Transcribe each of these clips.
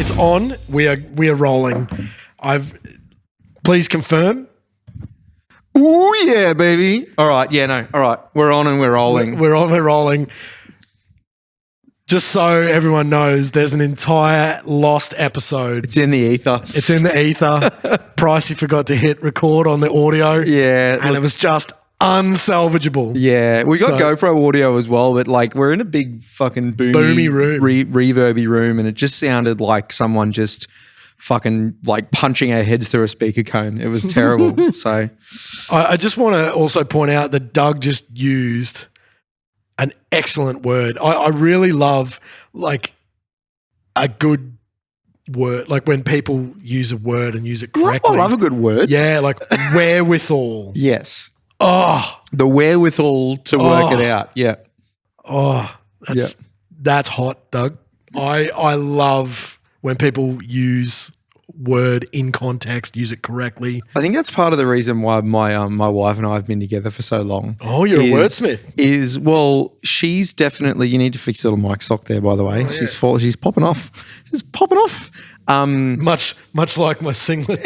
It's on. We are rolling. Please confirm. Ooh, yeah, baby. All right. Yeah, no. All right. We're on and we're rolling. We're on. We're rolling. Just so everyone knows, there's an entire lost episode. It's in the ether. It's in the ether. Pricey forgot to hit record on the audio. Yeah. And it was just unsalvageable. Yeah. We got GoPro audio as well, but like we're in a big fucking boomy room. Reverby room, and it just sounded like someone just fucking like punching our heads through a speaker cone. It was terrible. So I just want to also point out that Doug just used an excellent word. I really love like a good word, like when people use a word and use it correctly. I love a good word. Yeah, like wherewithal. Yes. Oh, the wherewithal to work it out. Yeah. Oh, that's hot, Doug. I love when people use word in context, use it correctly. I think that's part of the reason why my wife and I have been together for so long. Oh, you're a wordsmith. Well, she's definitely. You need to fix the little mic sock there, by the way. Oh, She's popping off. She's popping off. Much like my singlet.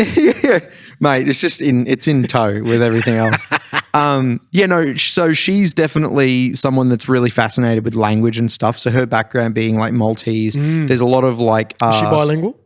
Yeah, mate. It's in tow with everything else. So she's definitely someone that's really fascinated with language and stuff. So her background being like Maltese, there's a lot of like. Is she bilingual?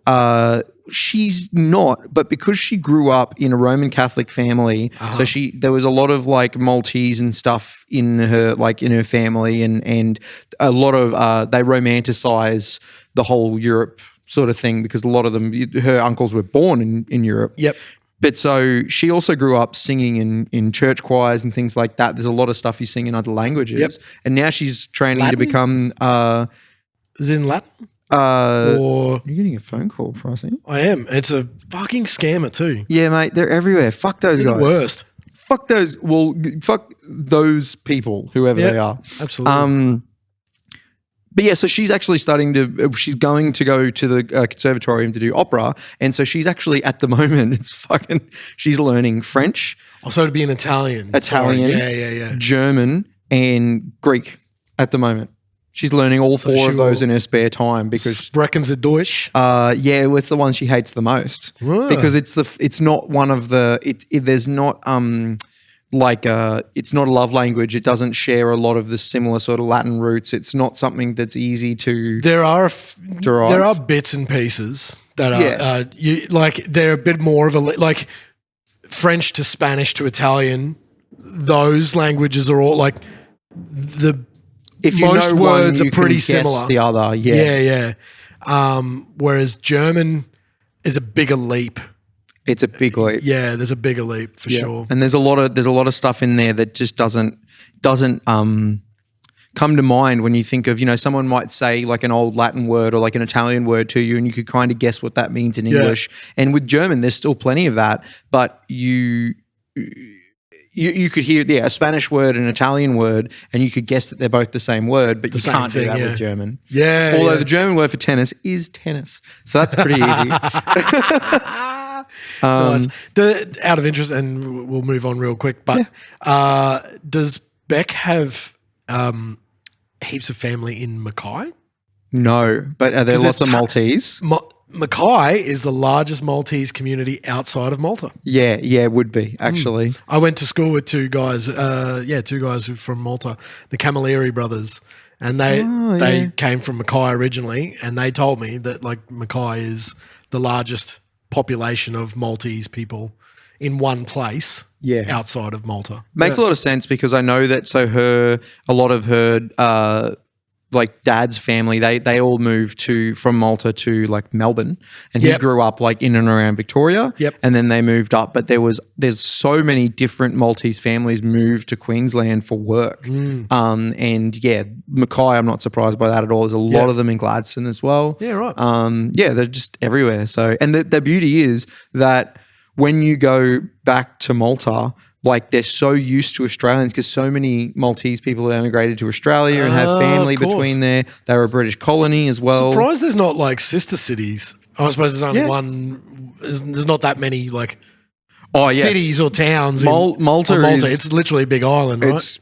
She's not, but because she grew up in a Roman Catholic family, so there was a lot of like Maltese and stuff in her family, and a lot of they romanticize the whole Europe sort of thing because a lot of them, her uncles were born in Europe. Yep. But so she also grew up singing in church choirs and things like that. There's a lot of stuff you sing in other languages. Yep. And now she's training to become Is it in Latin? Or you're getting a phone call, Pricey. I am. It's a fucking scammer too. Yeah, mate. They're everywhere. Fuck those guys. The worst. Fuck those. Well, fuck those people, whoever they are. Absolutely. But yeah, so she's actually she's going to go to the conservatorium to do opera. And so she's actually at the moment, she's learning French. Also to be an Italian. Yeah. German and Greek at the moment. She's learning all four of those in her spare time because Sprechen Sie Deutsch? It's the one she hates the most because it's not one of the there's not it's not a love language. It doesn't share a lot of the similar sort of Latin roots. It's not something that's easy to derive. There are bits and pieces that are they're a bit more of a like French to Spanish to Italian. Those languages are all like most words are pretty similar. The other, yeah. Whereas German is a bigger leap. It's a big leap. Yeah, there's a bigger leap for sure. And there's a lot of stuff in there that just doesn't come to mind when you think of, someone might say like an old Latin word or like an Italian word to you, and you could kind of guess what that means in English. And with German, there's still plenty of that, but you could hear a Spanish word and an Italian word, and you could guess that they're both the same word, but you can't do that with German. Yeah. Although the German word for tennis is tennis, so that's pretty easy. Nice. Out of interest, and we'll move on real quick, but does Beck have heaps of family in Mackay? No, but are there lots of Maltese? Mackay is the largest Maltese community outside of Malta. Yeah, it would be actually. I went to school with two guys who are from Malta, the Camilleri brothers, and they came from Mackay originally, and they told me that like Mackay is the largest population of Maltese people in one place outside of Malta. Makes a lot of sense because I know that a lot of her like dad's family, they all moved from Malta to like Melbourne, and he grew up like in and around Victoria. Yep. And then they moved up, but there's so many different Maltese families moved to Queensland for work. Mackay, I'm not surprised by that at all. There's a lot of them in Gladstone as well. Yeah, right. They're just everywhere. So, and the beauty is that when you go back to Malta, like they're so used to Australians because so many Maltese people have emigrated to Australia and have family between there. They were a British colony as well. Surprised there's not like sister cities. I suppose there's only one. There's not that many like. cities or towns. Malta is, it's literally a big island, right? It's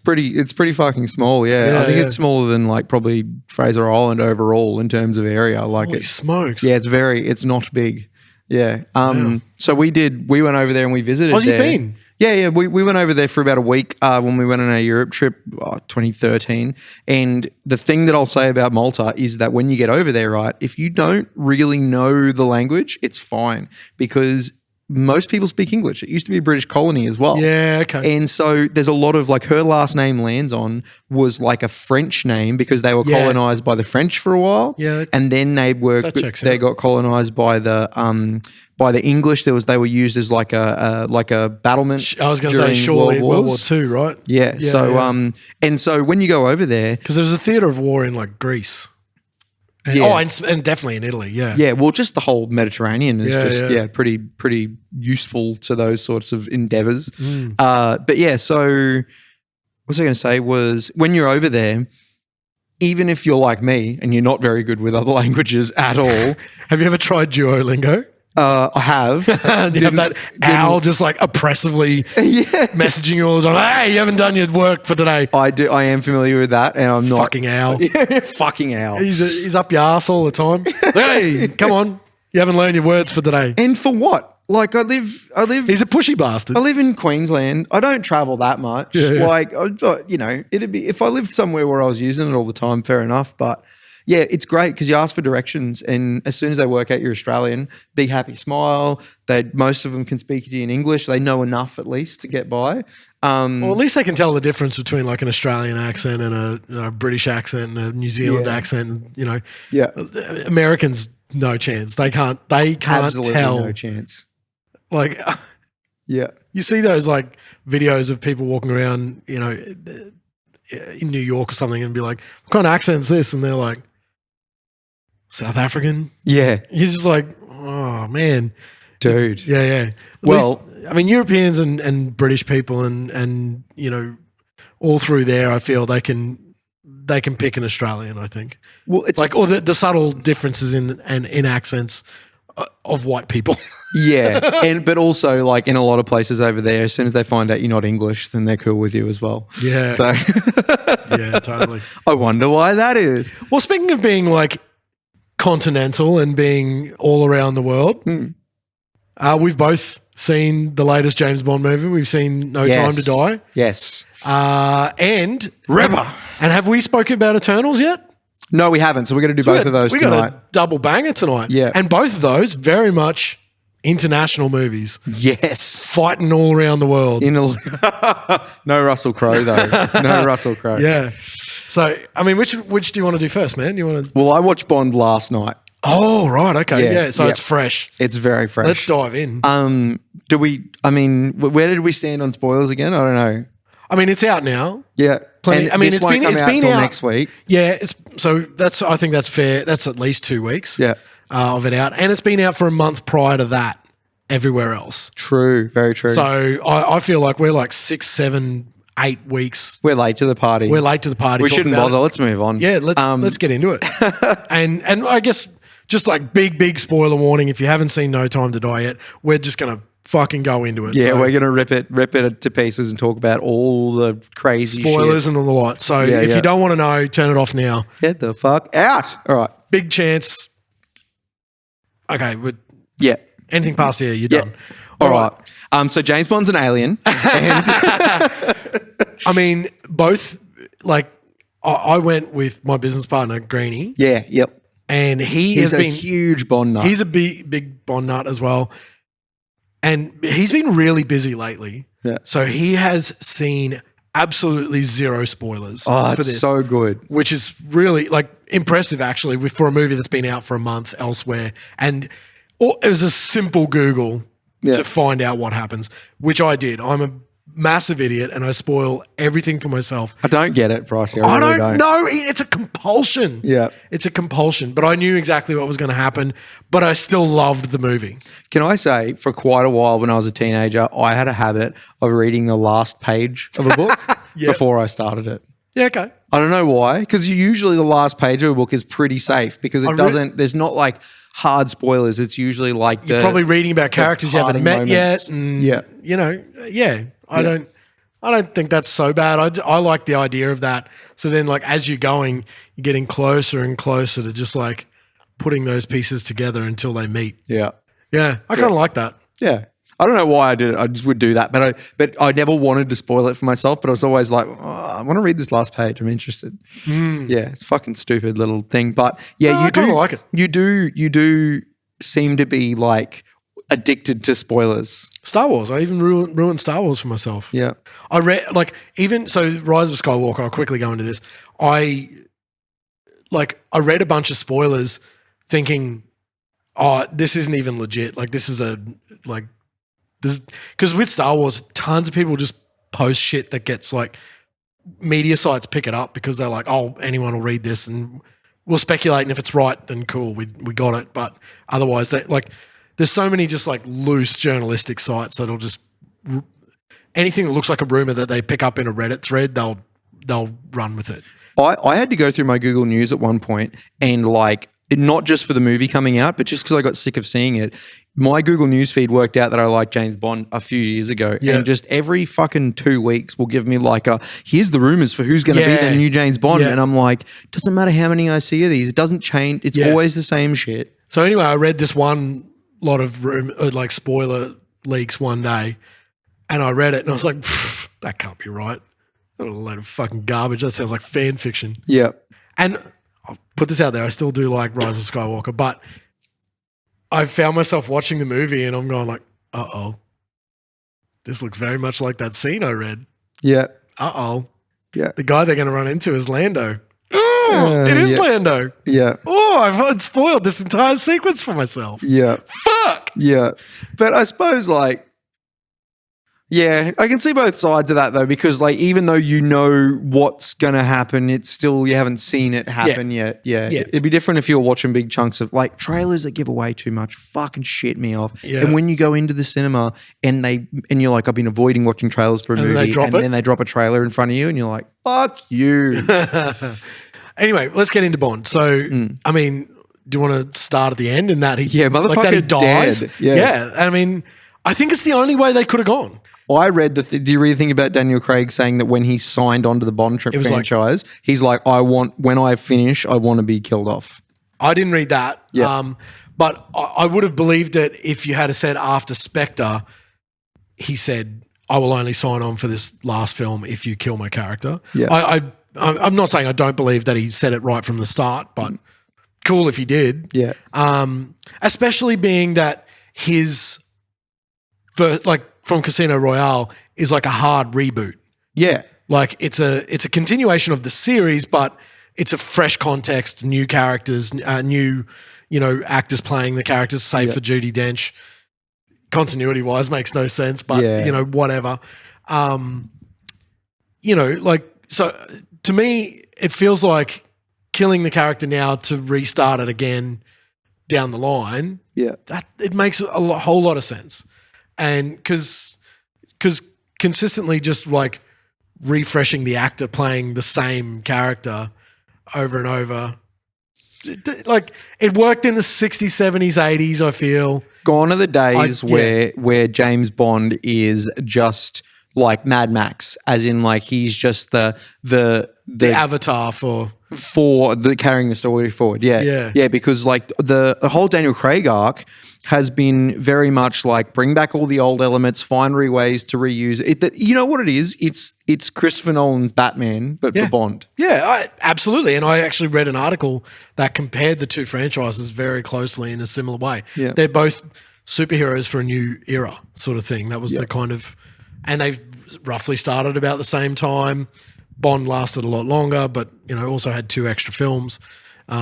pretty fucking small. Yeah, I think it's smaller than like probably Fraser Island overall in terms of area. Like Holy smokes! Yeah, it's not big. Yeah. So we went over there and we visited. Oh, you've been? Yeah. We went over there for about a week when we went on a Europe trip, 2013. And the thing that I'll say about Malta is that when you get over there, right, if you don't really know the language, it's fine because most people speak English. It used to be a British colony as well. Yeah, okay. And so there's a lot of like her last name Lanzon was like a French name because they were colonized by the French for a while. Yeah. And then they got colonized by the English. They were used as like a battlement. I was going to say surely World War II, right? Yeah. And so when you go over there, because there was a theater of war in like Greece. And definitely in Italy, yeah. Yeah, well, just the whole Mediterranean is pretty useful to those sorts of endeavors. But yeah, so what was I going to say was when you're over there, even if you're like me and you're not very good with other languages at all. Have you ever tried Duolingo? I have. You have that owl just like oppressively messaging you all the time. Hey, you haven't done your work for today. I do. I am familiar with that, and I'm not. Fucking owl. Fucking owl. He's up your ass all the time. Hey, come on. You haven't learned your words for today. And for what? Like I live. He's a pushy bastard. I live in Queensland. I don't travel that much. Yeah. Like it'd be if I lived somewhere where I was using it all the time. Fair enough, but. Yeah, it's great because you ask for directions and as soon as they work out you're Australian, big happy smile. Most of them can speak to you in English. They know enough at least to get by. Well, at least they can tell the difference between like an Australian accent and a British accent and a New Zealand accent. Americans, no chance. They can't Absolutely tell. No chance. Like, you see those like videos of people walking around, in New York or something and be like, what kind of accent's this? And they're like, South African? Yeah. You're just like, oh, man. Dude. Yeah. Europeans and British people and all through there, I feel they can pick an Australian, I think. Well, it's like, or the subtle differences in accents of white people. Yeah. But also like in a lot of places over there, as soon as they find out you're not English, then they're cool with you as well. Yeah. So yeah, totally. I wonder why that is. Well, speaking of being like continental and being all around the world, we've both seen the latest James Bond movie. We've seen No Time to Die. Yes. And Ripper. And have we spoken about Eternals yet? No, we haven't. So we're going to do both of those tonight. We got a double banger tonight. Yeah. And both of those very much international movies. Yes. Fighting all around the world. No Russell Crowe though. No Russell Crowe. Yeah. So, I mean, which do you want to do first, man? Well, I watched Bond last night. Oh, right. Okay. Yeah. So it's fresh. It's very fresh. Let's dive in. Where did we stand on spoilers again? I don't know. I mean, it's out now. Yeah. Plenty. It's been out next week. Yeah. I think that's fair. That's at least 2 weeks. Yeah. Of it out. And it's been out for a month prior to that everywhere else. True. Very true. So I feel like we're like 6, 7, 8 weeks. We're late to the party. We shouldn't bother. Let's move on. Yeah, let's get into it. and I guess just like big spoiler warning, if you haven't seen No Time to Die yet, we're just gonna fucking go into it. Yeah, we're gonna rip it to pieces and talk about all the crazy spoilers shit. And all the lot. So if you don't want to know, turn it off now. Get the fuck out. All right. Big chance. Okay, anything past here, you're done. All right. So James Bond's an alien. And I mean, both, like, I went with my business partner, Greenie. Yeah, yep. And he's a huge Bond nut. He's a big Bond nut as well. And he's been really busy lately. Yeah. So he has seen absolutely zero spoilers for this. So good. Which is really, like, impressive, actually, for a movie that's been out for a month elsewhere. And it was a simple Google to find out what happens, which I did. I'm a massive idiot and I spoil everything for myself. I don't get it, Pricey. I really don't know. It's a compulsion. Yeah. It's a compulsion. But I knew exactly what was going to happen, but I still loved the movie. Can I say, for quite a while when I was a teenager, I had a habit of reading the last page of a book before I started it. Yeah, okay. I don't know why, because usually the last page of a book is pretty safe because it doesn't. There's not like hard spoilers. It's usually like you're probably reading about characters you haven't met yet, and I don't think that's so bad. I like the idea of that. So then, like as you're going, you're getting closer and closer to just like putting those pieces together until they meet. Yeah, yeah, I kind of like that. Yeah. I don't know why I did it. I just would do that, but I never wanted to spoil it for myself. But I was always like, I want to read this last page. I'm interested. Yeah, it's a fucking stupid little thing, but yeah, you do like it. You do seem to be like addicted to spoilers. Star Wars. I even ruined Star Wars for myself. Yeah, I read Rise of Skywalker. I'll quickly go into this. I read a bunch of spoilers, thinking, oh, this isn't even legit. Like this is because with Star Wars, tons of people just post shit that gets like media sites pick it up because they're like, oh, anyone will read this and we'll speculate, and if it's right, then cool, we got it. But otherwise, there's so many just like loose journalistic sites that'll just anything that looks like a rumor that they pick up in a Reddit thread, they'll run with it. I had to go through my Google News at one point and like. Not just for the movie coming out, but just because I got sick of seeing it. My Google News feed worked out that I liked James Bond a few years ago. Yeah. And just every fucking 2 weeks will give me like here's the rumors for who's going to be the new James Bond. Yeah. And I'm like, doesn't matter how many I see of these. It doesn't change. It's always the same shit. So anyway, I read this one lot of like spoiler leaks one day, and I read it and I was like, that can't be right. What a load of fucking garbage. That sounds like fan fiction. Yeah. And I'll put this out there. I still do like Rise of Skywalker, but I found myself watching the movie and I'm going like, uh-oh, this looks very much like that scene I read. Yeah. Uh-oh. Yeah. The guy they're going to run into is Lando. Oh, it is Lando. Yeah. Oh, I've spoiled this entire sequence for myself. Yeah. Fuck. Yeah. But I suppose like, yeah, I can see both sides of that though, because like even though you know what's gonna happen, it's still you haven't seen it happen yet. Yeah. It'd be different if you were watching big chunks of like trailers that give away too much. Fucking shit me off. Yeah. And when you go into the cinema and you're like, I've been avoiding watching trailers for a movie, then they drop a trailer in front of you, and you're like, fuck you. Anyway, let's get into Bond. So, I mean, do you want to start at the end and that motherfucker like that he dies? Dead. Yeah. I mean, I think it's the only way they could have gone. I read do you read anything about Daniel Craig saying that when he signed onto the Bond franchise, he's like, when I finish, I want to be killed off. I didn't read that. Yeah. But I would have believed it if you had said after Spectre, he said, I will only sign on for this last film if you kill my character. Yeah. I'm not saying I don't believe that he said it right from the start, but cool if he did. Yeah. Especially being that his from Casino Royale is like a hard reboot. Yeah. Like it's a continuation of the series, but it's a fresh context, new characters, new, actors playing the characters, save for Judi Dench. Continuity wise makes no sense, but whatever. So to me, it feels like killing the character now to restart it again down the line. Yeah. That it makes a whole lot of sense. And because consistently just like refreshing the actor playing the same character over and over, like it worked in the 60s, 70s, 80s, I feel. Gone are the days where James Bond is just like Mad Max, as in like he's just the avatar for the carrying the story forward. Yeah. Because like the whole Daniel Craig arc has been very much like bring back all the old elements, find ways to reuse it. You know what it is? It's Christopher Nolan's Batman, but for Bond. Yeah, absolutely. And I actually read an article that compared the two franchises very closely in a similar way. Yeah. They're both superheroes for a new era sort of thing. That was the kind of, and they roughly started about the same time. Bond lasted a lot longer, but also had 2 extra films.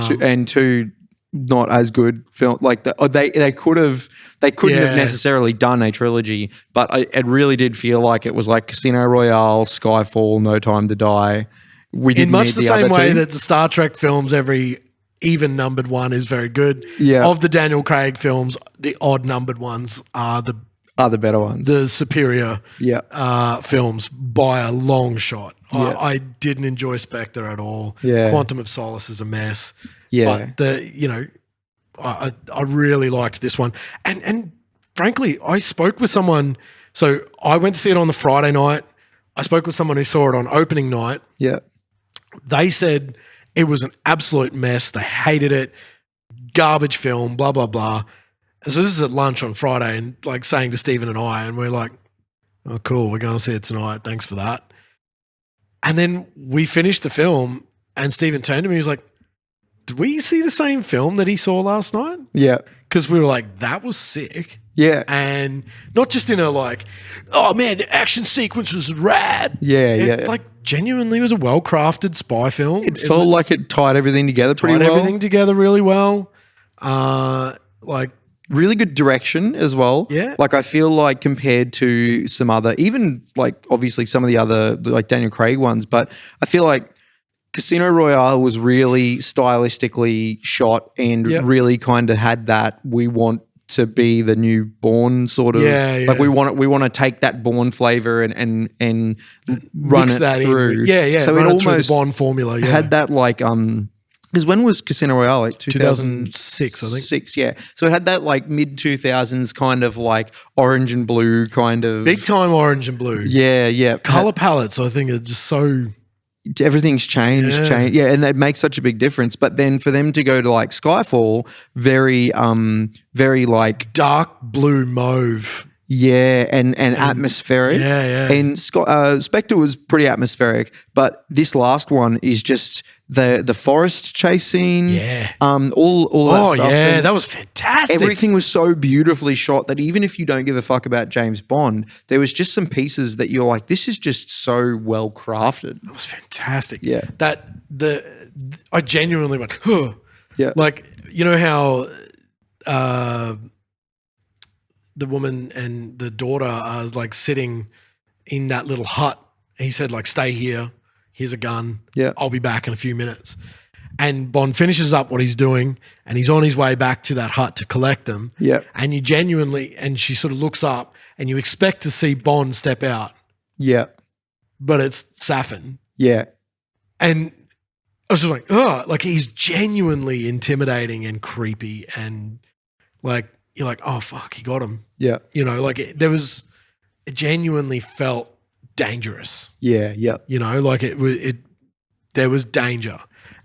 Two not as good film. Like they couldn't have necessarily done a trilogy, but it really did feel like it was like Casino Royale, Skyfall, No Time to Die. We didn't in much need the the same other way two. that the Star Trek films, every even numbered one is very good. Yeah. Of the Daniel Craig films, the odd numbered ones are are the better ones. the superior Yeah. films by a long shot. Yeah. I didn't enjoy Spectre at all. Yeah. Quantum of Solace is a mess. Yeah. But I really liked this one. And frankly, I spoke with someone. So I went to see it on the Friday night. I spoke with someone who saw it on opening night. Yeah. They said it was an absolute mess. They hated it. Garbage film, blah, blah, blah. And so this is at lunch on Friday and like saying to Stephen and I, and we're like, oh, cool, we're going to see it tonight. Thanks for that. And then we finished the film and Stephen turned to me. He was like, did we see the same film that he saw last night? Yeah. Because we were like, that was sick. Yeah. And not just in a like, oh man, the action sequence was rad. Yeah, It, like genuinely was a well-crafted spy film. It felt like it tied everything together pretty well. Everything together really well. Like really good direction as well. Yeah. Like I feel like compared to some other, even like obviously some of the other like Daniel Craig ones, but I feel like Casino Royale was really stylistically shot and really kind of had that we want to be the new Bourne sort of like we want to take that Bourne flavor and run mix it that through. In. So it almost almost the Bond formula. had that like because when was Casino Royale? Like 2006, I think. 6, yeah. So it had that like mid 2000s kind of like orange and blue kind of Big time orange and blue. Yeah, yeah. Color palettes, I think, are just so. Everything's changed, and that makes such a big difference. But then for them to go to like Skyfall, very like dark blue mauve. Yeah, and atmospheric. Yeah. And Spectre was pretty atmospheric, but this last one is just the forest chase scene. Yeah. All that stuff. Oh, yeah, and that was fantastic. everything was so beautifully shot that even if you don't give a fuck about James Bond, there was just some pieces that you're like, this is just so well crafted. That was fantastic. Yeah. I genuinely went, huh. Yeah. Like, you know how the woman and the daughter are like sitting in that little hut. He said, like, stay here. Here's a gun. Yeah. I'll be back in a few minutes. And Bond finishes up what he's doing and he's on his way back to that hut to collect them. Yeah. And and she sort of looks up and you expect to see Bond step out, Yeah. but it's Safin. Yeah. And I was just like, oh, like he's genuinely intimidating and creepy and like, you're like, oh, fuck, he got him. Yeah. You know, like it genuinely felt dangerous. Yeah. Yeah. You know, like there was danger.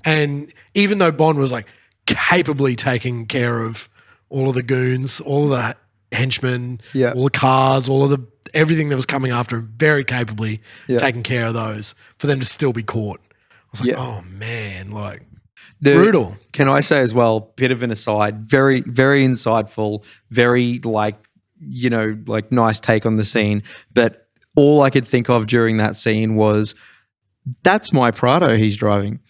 And even though Bond was like capably taking care of all of the goons, all of the henchmen, all the cars, everything that was coming after him, very capably taking care of those, for them to still be caught. I was like, oh man, like brutal. Can I say as well, bit of an aside, very, very insightful, very like, you know, like nice take on the scene. But all I could think of during that scene was, that's my Prado he's driving.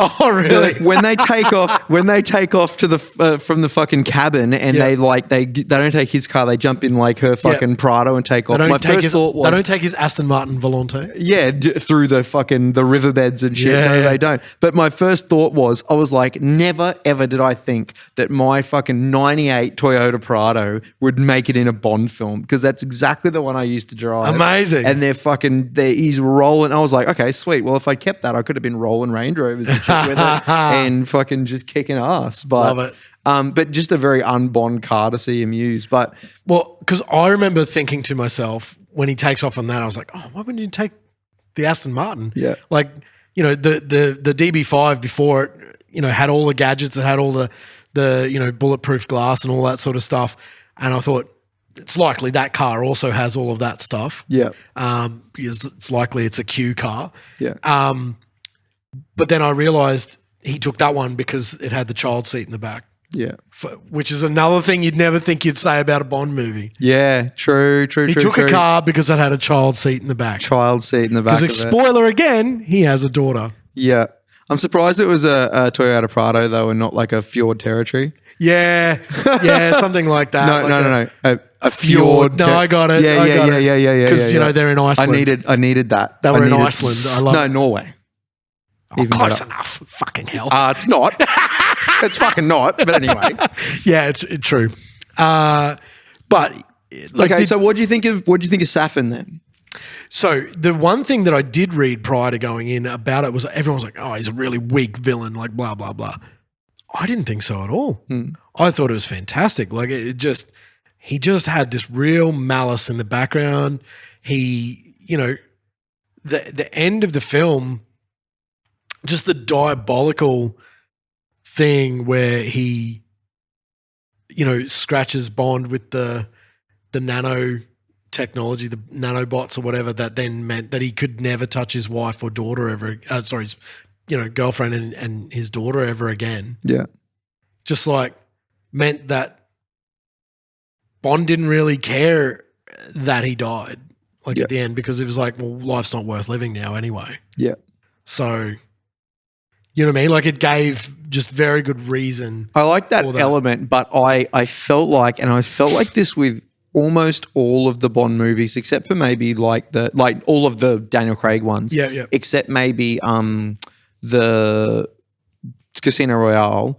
Oh, really? When they take off to the from the fucking cabin and they don't take his car, they jump in like her fucking Prado and take off. My first thought was, they don't take his Aston Martin Volante. Yeah, through the riverbeds and shit. No, they don't. But my first thought was, I was like, never ever did I think that my fucking 98 Toyota Prado would make it in a Bond film, because that's exactly the one I used to drive. Amazing. And he's rolling. I was like, okay, sweet. Well, if I kept that, I could have been rolling Range Rovers and shit with it and fucking just kicking ass. But, love it. But just a very un-Bond car to see him use. But well, because I remember thinking to myself when he takes off on that, I was like, oh, why wouldn't you take the Aston Martin? Yeah. Like, you know, the DB5 before it, you know, had all the gadgets, it had all the you know, bulletproof glass and all that sort of stuff. And I thought, it's likely that car also has all of that stuff. Yeah. Because it's likely it's a Q car. Yeah. But then I realized he took that one because it had the child seat in the back. Yeah. Which is another thing you'd never think you'd say about a Bond movie. Yeah, true. He took a car because it had a child seat in the back. Child seat in the back. Because, spoiler again, he has a daughter. Yeah. I'm surprised it was a Toyota Prado though, and not like a Fjord Territory. Yeah, something like that. No. A Fjord. No, I got it. Yeah. Because you know they're in Iceland. I needed that. They were in Iceland. I love it. Norway. Oh, close enough. Fucking hell. It's not. It's fucking not. But anyway. Yeah, it's true. But So what do you think of Safin then? So the one thing that I did read prior to going in about it was everyone was like, oh, he's a really weak villain, like blah, blah, blah. I didn't think so at all. I thought it was fantastic. Like he just had this real malice in the background. He, the end of the film, just the diabolical thing where he, scratches Bond with the nano technology, the nanobots or whatever, that then meant that he could never touch his wife or daughter ever. His, girlfriend and his daughter ever again. Yeah. Just like meant that Bond didn't really care that he died at the end, because it was like, well, life's not worth living now anyway. Yeah. So, you know what I mean? Like it gave just very good reason. I like that element, but I felt like this with almost all of the Bond movies, except for maybe like all of the Daniel Craig ones. Yeah, yeah. Except maybe the Casino Royale,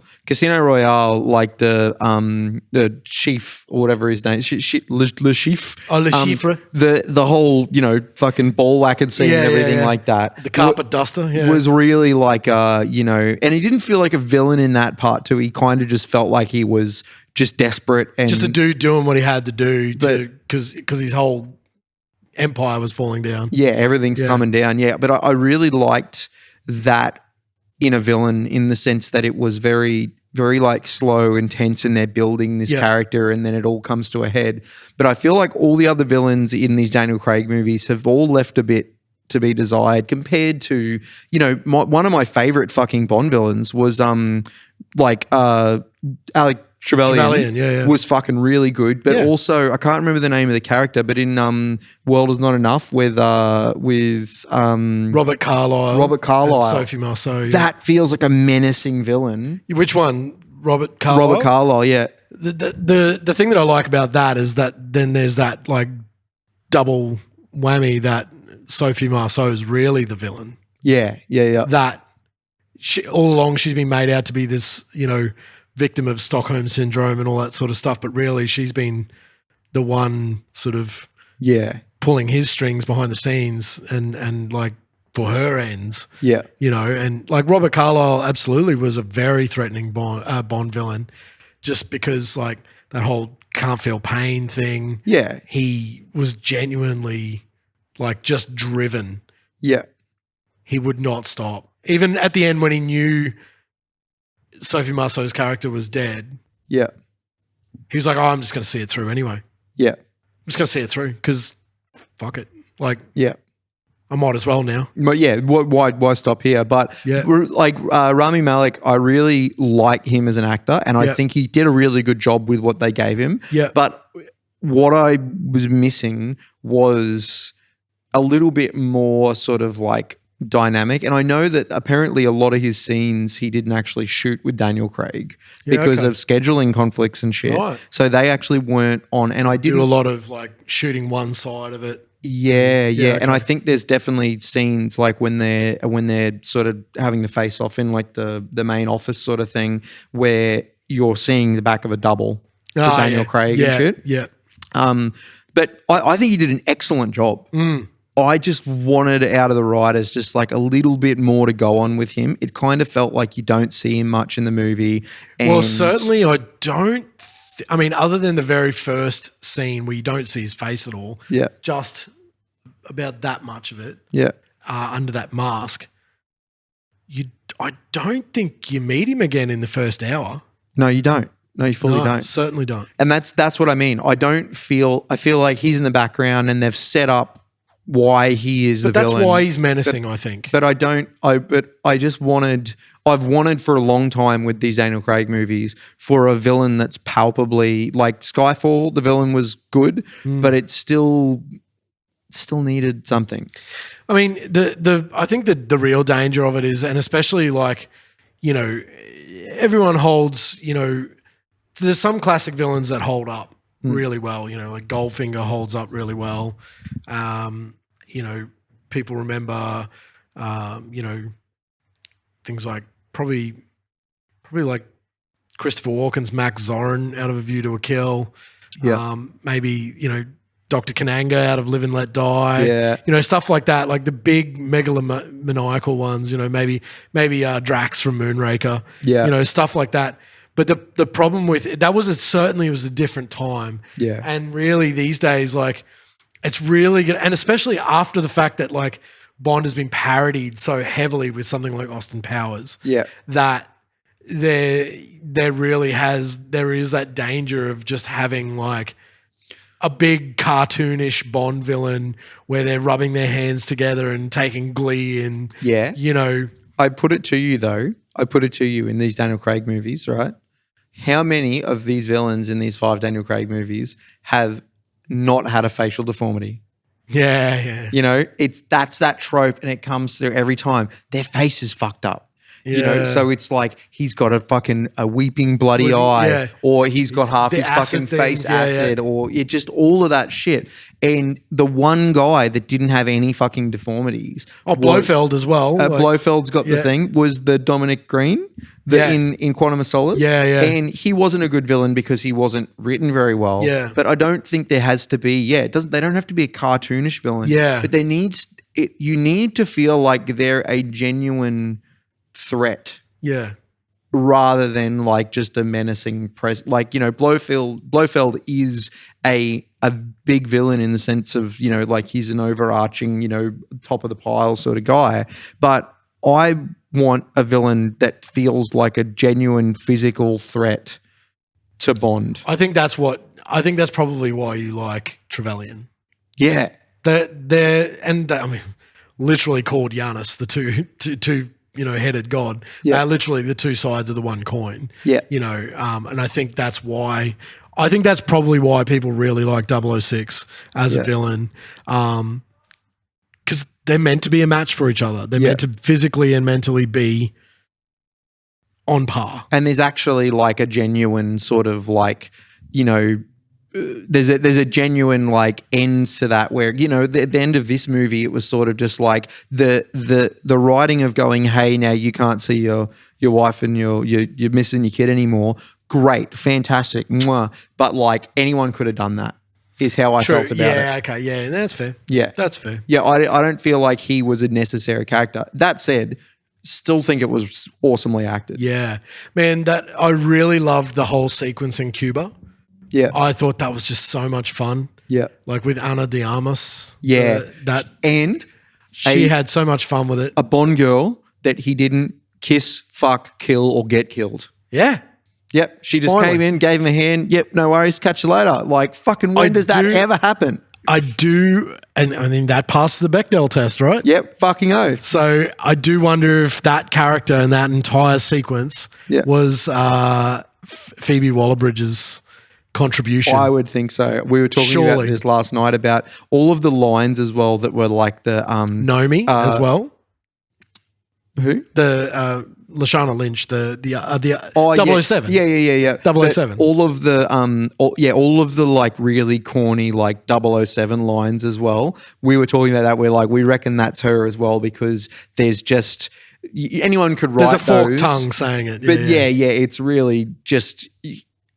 like the chief or whatever his name, Le Chief. Oh, Le Chiffre. The whole fucking ball whacking scene and everything like that. The carpet duster was really like and he didn't feel like a villain in that part too. He kind of just felt like he was just desperate and just a dude doing what he had to do because his whole empire was falling down. Yeah, everything's coming down. Yeah, but I really liked that in a villain, in the sense that it was very, very like slow and tense, and they're building this character and then it all comes to a head. But I feel like all the other villains in these Daniel Craig movies have all left a bit to be desired, compared to, one of my favorite fucking Bond villains was Alec Trevelyan was fucking really good, but also I can't remember the name of the character, but in World Is Not Enough with Robert Carlyle, Sophie Marceau. That feels like a menacing villain. Which one? Robert Carlyle? Robert Carlyle, yeah. The thing that I like about that is that then there's that like double whammy that Sophie Marceau is really the villain. Yeah. That all along she's been made out to be this, victim of Stockholm syndrome and all that sort of stuff, but really she's been the one sort of pulling his strings behind the scenes and like for her ends. Yeah. And like Robert Carlyle absolutely was a very threatening Bond villain, just because like that whole can't feel pain thing. Yeah. He was genuinely like just driven. Yeah. He would not stop. Even at the end when he knew Sophie Marceau's character was dead. Yeah. He was like, I'm just going to see it through anyway. Yeah. I'm just going to see it through because fuck it. Like, yeah. I might as well now. But yeah, why stop here? But like Rami Malek, I really like him as an actor, and I think he did a really good job with what they gave him. Yeah. But what I was missing was a little bit more sort of like dynamic, and I know that apparently a lot of his scenes he didn't actually shoot with Daniel Craig because of scheduling conflicts and shit. Right. So they actually weren't on, and I did a lot of like shooting one side of it. Yeah. Okay. And I think there's definitely scenes like when they're sort of having the face off in like the main office sort of thing, where you're seeing the back of a double with Daniel Craig and shit. Yeah. But I think he did an excellent job. I just wanted out of the writers just like a little bit more to go on with him. It kind of felt like you don't see him much in the movie. Well, certainly I don't. I mean, other than the very first scene where you don't see his face at all. Yeah. Just about that much of it. Yeah. Under that mask. I don't think you meet him again in the first hour. No, you don't. No, you fully don't. Certainly don't. And that's what I mean. I feel like he's in the background and they've set up why he is the villain. That's why he's menacing, I think. But I've wanted for a long time with these Daniel Craig movies for a villain that's palpably like Skyfall. The villain was good, but it still needed something. I mean, I think the real danger of it is, and especially like, everyone holds, there's some classic villains that hold up really well, like Goldfinger holds up really well. People remember, things like probably like Christopher Walken's Max Zorin out of A View to a Kill. Yeah. Maybe, Dr. Kananga out of Live and Let Die. Yeah. Stuff like that, like the big megalomaniacal ones, maybe Drax from Moonraker. Yeah. Stuff like that. But the problem with it, that was certainly was a different time. Yeah. And really these days, like, it's really good. And especially after the fact that, like, Bond has been parodied so heavily with something like Austin Powers. Yeah. That there is that danger of just having, like, a big cartoonish Bond villain where they're rubbing their hands together and taking glee in. Yeah. I put it to you, though. I put it to you in these Daniel Craig movies, right? How many of these villains in these 5 Daniel Craig movies have not had a facial deformity? Yeah. That's that trope, and it comes through every time. Their face is fucked up. So it's like he's got a weeping bloody eye, or he's got half his fucking face acid, or just all of that shit. And the one guy that didn't have any fucking deformities, Blofeld as well. Blofeld's got the thing, was the Dominic Green in Quantum of Solace. Yeah. And he wasn't a good villain because he wasn't written very well. Yeah. But I don't think there has to be. They don't have to be a cartoonish villain. Yeah. But you need to feel like they're a genuine threat, rather than like just a menacing Blofeld is a big villain in the sense of like he's an overarching top of the pile sort of guy, but I want a villain that feels like a genuine physical threat to Bond. I think that's probably why you like Trevelyan. Literally called Giannis the two headed god. They're literally the two sides of the one coin. And I think that's probably why people really like 006 as a villain. Because they're meant to be a match for each other. They're meant to physically and mentally be on par. And there's actually like a genuine sort of like, there's a genuine like end to that where the end of this movie, it was sort of just like the writing of going, hey, now you can't see your wife and you're missing your kid anymore. Great, fantastic, mwah. But like anyone could have done that. Is how I felt about it. Yeah, okay, yeah, that's fair. Yeah, that's fair. Yeah, I don't feel like he was a necessary character. That said, still think it was awesomely acted. Yeah, man, I really loved the whole sequence in Cuba. Yeah. I thought that was just so much fun. Yeah. Like with Ana de Armas. Yeah. And she had so much fun with it. A Bond girl that he didn't kiss, fuck, kill, or get killed. Yeah. Yep. She just came in, gave him a hand. Yep. No worries. Catch you later. Like fucking when does that ever happen? I do. And I mean, that passed the Bechdel test, right? Yep. Fucking oath. So I do wonder if that character and that entire sequence was Phoebe Waller-Bridge's contribution. I would think so. We were talking about this last night about all of the lines as well that were like the Nomi as well. Who? The Lashana Lynch, the 007. Yeah. 007. All of the all of the like really corny like 007 lines as well. We were talking about that. We're like, we reckon that's her as well because there's just anyone could write. There's a forked those, tongue saying it. But it's really just.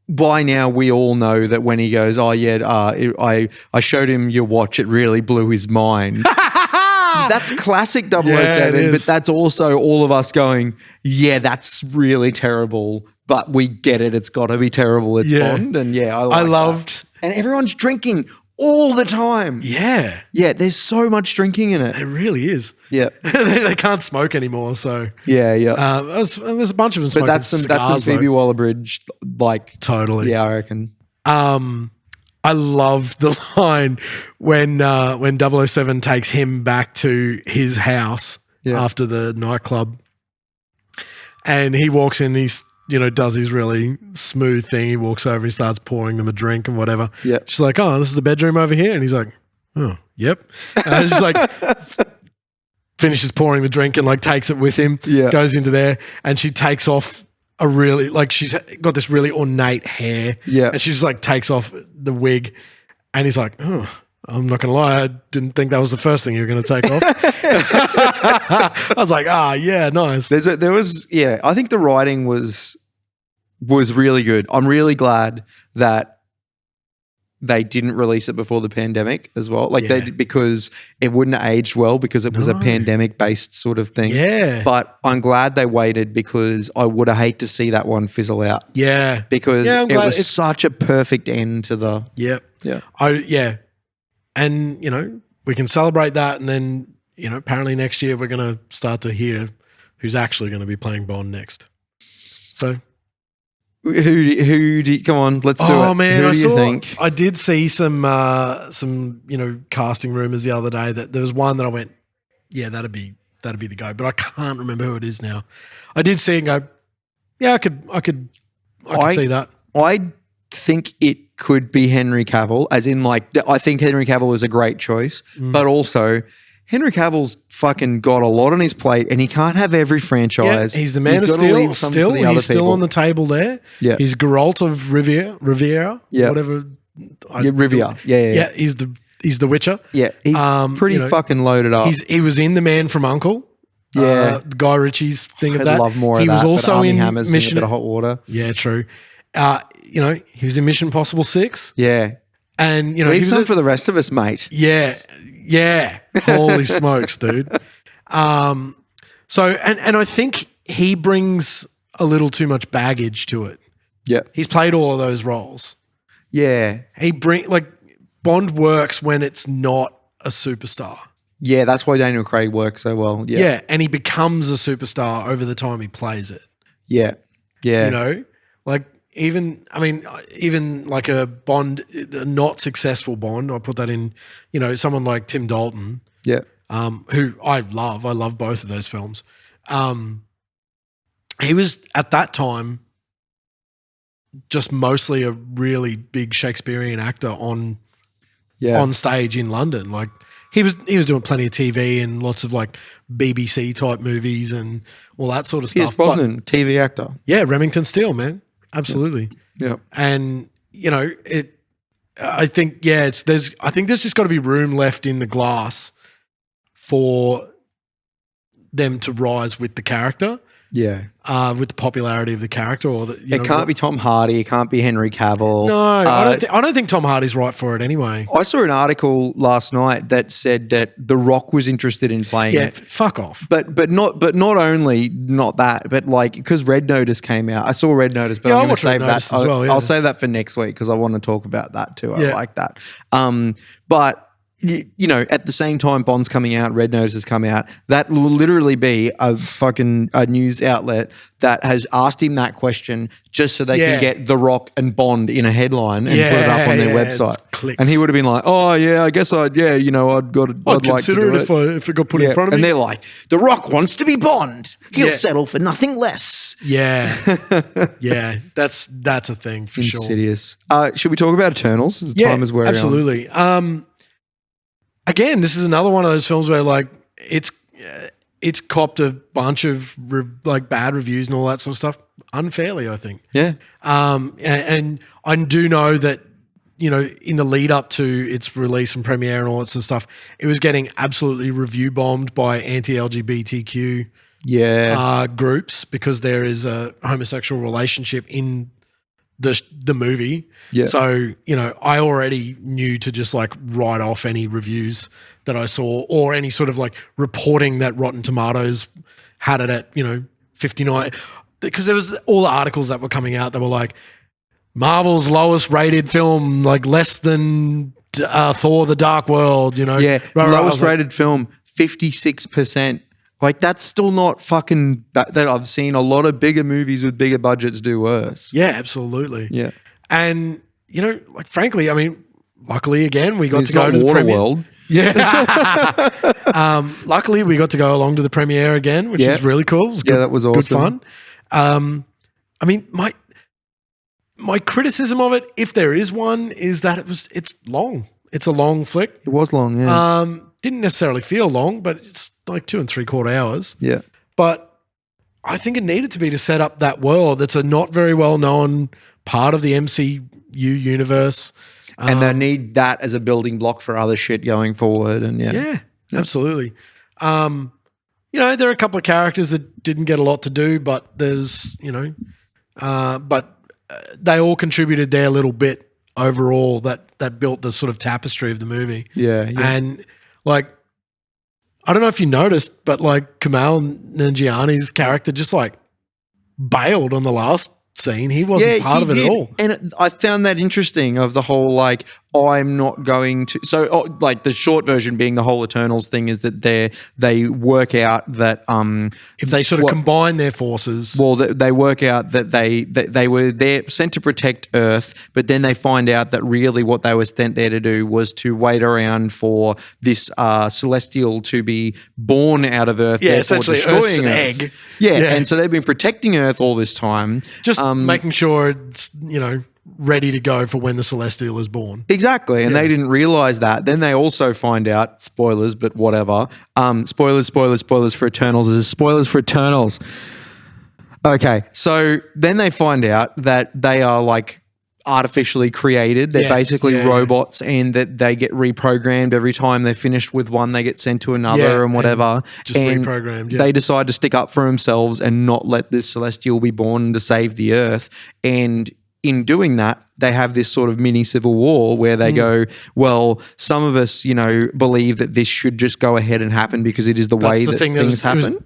By now, we all know that when he goes, I showed him your watch, it really blew his mind. That's classic 007, but that's also all of us going, yeah, that's really terrible, but we get it. It's got to be terrible. It's Bond. And I loved. And everyone's drinking all the time. Yeah. Yeah, there's so much drinking in it. It really is. Yeah. They can't smoke anymore, so. Yeah. There's a bunch of them smoking. But that's some Phoebe Waller-Bridge, like. Totally. Yeah, I reckon. I loved the line when 007 takes him back to his house after the nightclub. And he walks in, he's does his really smooth thing. He walks over, he starts pouring them a drink and whatever. Yeah. She's like, oh, this is the bedroom over here? And he's like, oh, yep. And she's like, finishes pouring the drink and like takes it with him, goes into there, and she takes off a really, like she's got this really ornate hair. Yeah. And she just like takes off the wig and he's like, oh, I'm not going to lie, I didn't think that was the first thing you were going to take off. I was like, yeah, nice. I think the writing was really good. I'm really glad that they didn't release it before the pandemic as well. Like Yeah. because it wouldn't have aged well because it was a pandemic based sort of thing. Yeah. But I'm glad they waited because I would have hate to see that one fizzle out. Yeah. Because I'm it glad was such a perfect end to the. Yeah. Yeah. And, we can celebrate that. And then, apparently next year we're going to start to hear who's actually going to be playing Bond next. So. Who do you, come on, let's do it. Oh man, who do you think? I did see some casting rumors the other day that there was one that I went, yeah, that'd be the guy, but I can't remember who it is now. I did see it and go, yeah, I could see that. I think it could be Henry Cavill, as in I think Henry Cavill is a great choice, but also Henry Cavill's fucking got a lot on his plate and he can't have every franchise. Yeah, he's the man of steel. Steel. He's still on the table there. Yeah. He's Geralt of Riviera. Yeah. Whatever. Riviera. Yeah. He's the Witcher. Yeah. He's pretty fucking loaded up. He was in The Man from U.N.C.L.E. Yeah. Guy Ritchie's thing of that. I'd love more of he that. was also in Hammers Mission. A bit of hot water. Yeah, true. He was in Mission Impossible 6. Yeah. And, leave some for the rest of us, mate. Yeah. Holy smokes, dude. So, and I think he brings a little too much baggage to it. Yeah. He's played all of those roles. Yeah. Bond works when it's not a superstar. Yeah, that's why Daniel Craig works so well. Yeah. Yeah, and he becomes a superstar over the time he plays it. Yeah. Yeah. Even like a Bond, a not successful Bond, I'll put that in, someone like Tim Dalton. Yeah. Who I love. I love both of those films. He was at that time just mostly a really big Shakespearean actor on stage in London. Like he was doing plenty of TV and lots of like BBC type movies and all that sort of stuff. Yes, Brosnan, TV actor. Yeah, Remington Steele, man. Absolutely. Yeah. And I think there's just got to be room left in the glass for them to rise with the character. Yeah. With the popularity of the character, or it can't be Tom Hardy. It can't be Henry Cavill. No, I don't think Tom Hardy's right for it anyway. I saw an article last night that said that The Rock was interested in playing it. Fuck off. But not only not that, but because Red Notice came out. I saw Red Notice, but I'm going to save that. I'll save that for next week because I want to talk about that too. I like that. But at the same time Bond's coming out, Red Notice has come out, that will literally be a news outlet that has asked him that question just so they can get The Rock and Bond in a headline and put it up on their website. And he would have been like, oh yeah, I guess I'd like consider it if it got put in front of me. And they're like, The Rock wants to be Bond. He'll settle for nothing less. Yeah. Yeah. That's a thing for sure. Insidious. Should we talk about Eternals? Time is wearing absolutely. Again, this is another one of those films where it's copped a bunch of bad reviews and all that sort of stuff unfairly, I think. Yeah. And I do know that in the lead up to its release and premiere and all that sort of stuff, it was getting absolutely review bombed by anti-LGBTQ groups because there is a homosexual relationship in the movie. Yeah. So, I already knew to just write off any reviews that I saw or any sort of reporting that Rotten Tomatoes had it at, 59. Because there was all the articles that were coming out that were like, Marvel's lowest rated film, less than Thor: The Dark World, Yeah, lowest rated film, 56%. That's still not fucking that I've seen a lot of bigger movies with bigger budgets do worse. Yeah, absolutely. Yeah. And, frankly, luckily again, we got to go to the premiere. World. Yeah. Luckily we got to go along to the premiere again, which was really cool. It was good, that was awesome. Good fun. My criticism of it, if there is one, is that it's long. It's a long flick. It was long, yeah. Didn't necessarily feel long, but it's 2 3/4 hours. Yeah. But I think it needed to be to set up that world that's a not very well known part of the MCU universe. And they need that as a building block for other shit going forward. And yeah, absolutely. There are a couple of characters that didn't get a lot to do, but there's, but they all contributed their little bit overall that built the sort of tapestry of the movie. Yeah. And like, I don't know if you noticed, but like Kumail Nanjiani's character just like bailed on the last scene. He wasn't part of it at all. And I found that interesting of the whole like, I'm not going to. So like the short version being the whole Eternals thing is that they work out that if they sort of combine their forces. Well, they work out that they were there sent to protect Earth, but then they find out that really what they were sent there to do was to wait around for this celestial to be born out of Earth. Yeah, essentially Earth's an egg. Yeah, and so they've been protecting Earth all this time. Just making sure it's, ready to go for when the celestial is born. Exactly, and they didn't realize that. Then they also find out, spoilers, but whatever. Spoilers for Eternals. There's spoilers for Eternals. Okay, so then they find out that they are like artificially created. They're basically robots, and that they get reprogrammed every time they're finished with one. They get sent to another and whatever. Just reprogrammed. Yeah. They decide to stick up for themselves and not let this celestial be born to save the Earth. And in doing that, they have this sort of mini civil war where they go, well, some of us, believe that this should just go ahead and happen because it is the way that things happen.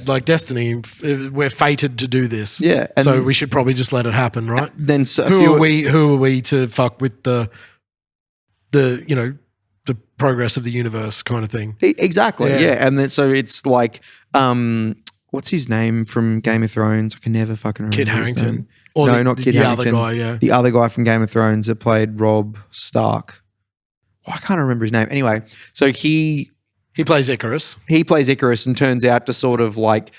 Like destiny. We're fated to do this. Yeah. So we should probably just let it happen, right? Then who are we to fuck with the progress of the universe kind of thing? Exactly. Yeah. And then so it's like, what's his name from Game of Thrones? I can never fucking remember. Kit Harington. Or not Kit Harington. The other guy, the other guy from Game of Thrones that played Robb Stark. I can't remember his name. Anyway, so he plays Icarus. He plays Icarus and turns out to sort of like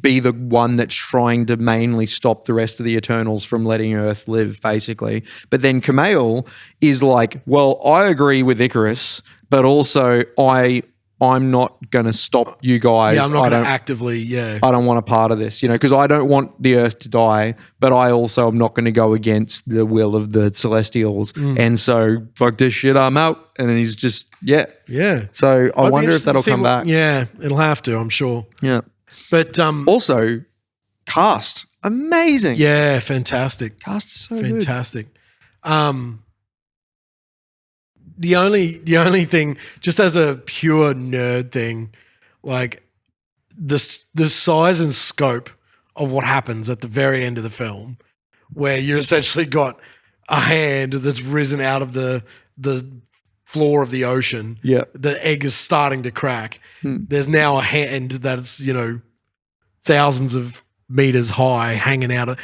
be the one that's trying to mainly stop the rest of the Eternals from letting Earth live, basically. But then Kumail is like, well, I agree with Icarus, but also I'm not going to stop you guys. Yeah, I'm not going to actively, I don't want a part of this, because I don't want the Earth to die, but I also am not going to go against the will of the Celestials. And so, fuck this shit, I'm out. And then he's just, Yeah. So I wonder if that'll come back. Yeah, it'll have to, I'm sure. Yeah. But also, cast. Amazing. Yeah, fantastic. Cast so fantastic. Good. The only thing, just as a pure nerd thing, like the size and scope of what happens at the very end of the film, where you essentially got a hand that's risen out of the floor of the ocean. Yeah. The egg is starting to crack. There's now a hand that's, thousands of meters high hanging out of.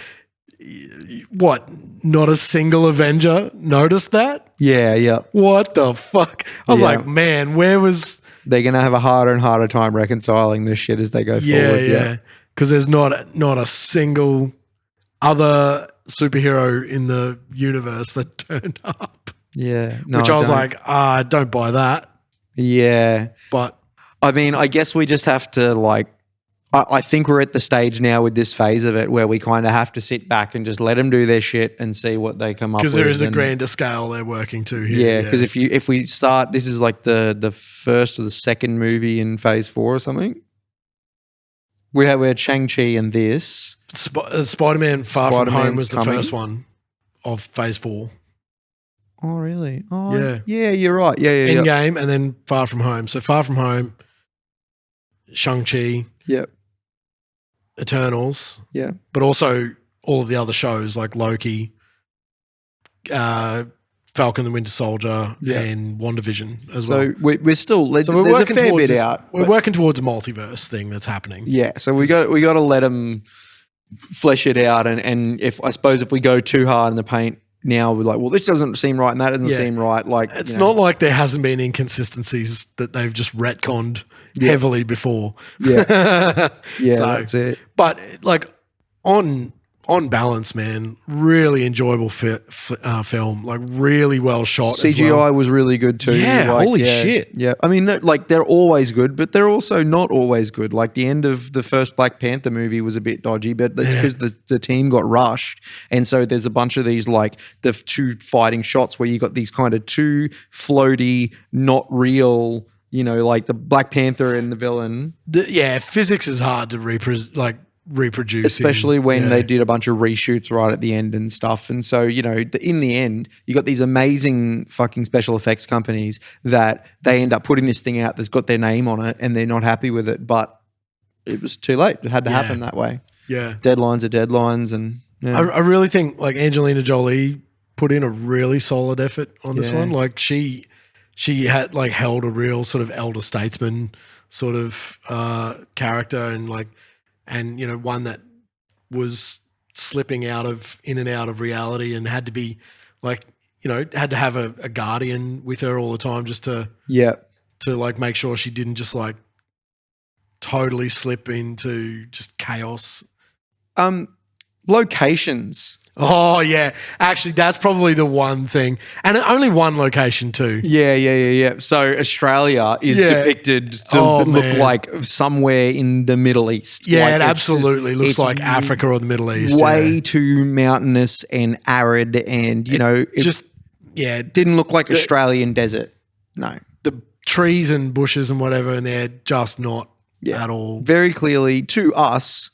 What? Not a single Avenger noticed that? Yeah. What the fuck? I was like, man, where was... They're going to have a harder and harder time reconciling this shit as they go forward. Yeah. Because there's not a single other superhero in the universe that turned up. Yeah. No, which I was like, I don't buy that. Yeah. But... I mean, I guess we just have to like... I think we're at the stage now with this phase of it where we kind of have to sit back and just let them do their shit and see what they come up with. Because there is a grander scale they're working to here. Yeah, because if we start, this is like the first or the second movie in phase 4 or something. We had Shang-Chi and this. Spider-Man Far From Home was the first one of phase 4. Oh, really? Oh, yeah. Yeah, you're right. Yeah. Endgame and then Far From Home. So Far From Home, Shang-Chi. Yep. Eternals, but also all of the other shows like Loki, Falcon the Winter Soldier, and WandaVision as well. So we're still there's a fair bit out. We're working towards a multiverse thing that's happening. Yeah, so we got to let them flesh it out, and if we go too hard in the paint now, we're like, well, this doesn't seem right, and that doesn't seem right. Like it's not like there hasn't been inconsistencies that they've just retconned heavily before. Yeah, that's it. But like on balance, man, really enjoyable film. Like really well shot. CGI was really good too. Yeah, holy shit. Yeah, I mean, like they're always good, but they're also not always good. Like the end of the first Black Panther movie was a bit dodgy, but that's because the team got rushed, and so there's a bunch of these like the two fighting shots where you got these kind of two floaty, not real. Like the Black Panther and the villain. Physics is hard to reproducing. Especially when they did a bunch of reshoots right at the end and stuff. And so, you know, in the end, you got these amazing fucking special effects companies that they end up putting this thing out that's got their name on it and they're not happy with it, but it was too late. It had to happen that way. Yeah. Deadlines are deadlines. And I really think like Angelina Jolie put in a really solid effort on this one. Like she had like held a real sort of elder statesman sort of character and you know, one that was slipping in and out of reality and had to be like, you know, had to have a guardian with her all the time just to like make sure she didn't just like totally slip into just chaos. Locations. Oh yeah, actually, that's probably the one thing, and only one location too. Yeah. So Australia is depicted to look like somewhere in the Middle East. Yeah, like it absolutely looks like Africa or the Middle East. Way too mountainous and arid, and you know, it didn't look like Australian desert. No, the trees and bushes and whatever, and they're just not at all. Very clearly to us.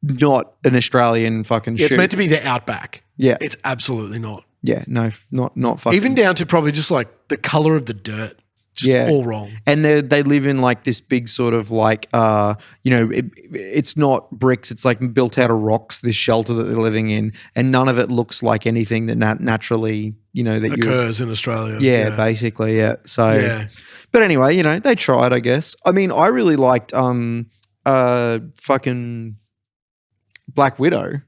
Not an Australian fucking shoot. It's meant to be the outback. Yeah. It's absolutely not. Yeah, no, not fucking. Even down to probably just like the colour of the dirt. Just all wrong. And they live in like this big sort of like, you know, it's not bricks. It's like built out of rocks, this shelter that they're living in. And none of it looks like anything that naturally, you know, that occurs in Australia. Yeah, basically, yeah. So, but anyway, you know, they tried, I guess. I mean, I really liked fucking Black Widow.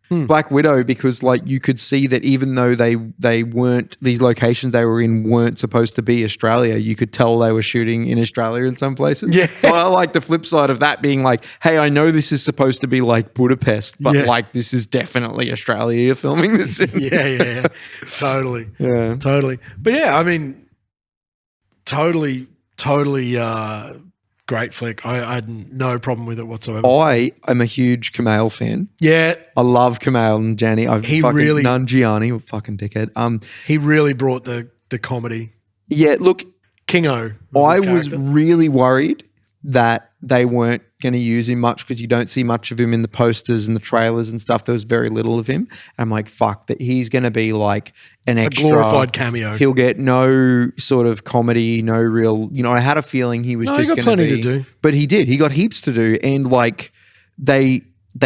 Black Widow, because like you could see that even though they weren't, these locations they were in weren't supposed to be Australia, you could tell they were shooting in Australia in some places. Yeah. So I like the flip side of that being like, hey, I know this is supposed to be like Budapest, but like this is definitely Australia you're filming this in. Yeah. Totally. Yeah. Totally. But yeah, I mean, totally great flick. I had no problem with it whatsoever. I am a huge Kumail fan. Yeah. I love Kumail and Gianni. Nanjiani, fucking dickhead. He really brought the comedy. Yeah, look. Kingo. I was really worried that they weren't going to use him much because you don't see much of him in the posters and the trailers and stuff. There was very little of him. And I'm like, fuck, that he's going to be like an extra. A glorified cameo. He'll get no sort of comedy, no real, you know, I had a feeling he was just going to be. He got plenty to do. But he did. He got heaps to do. And like they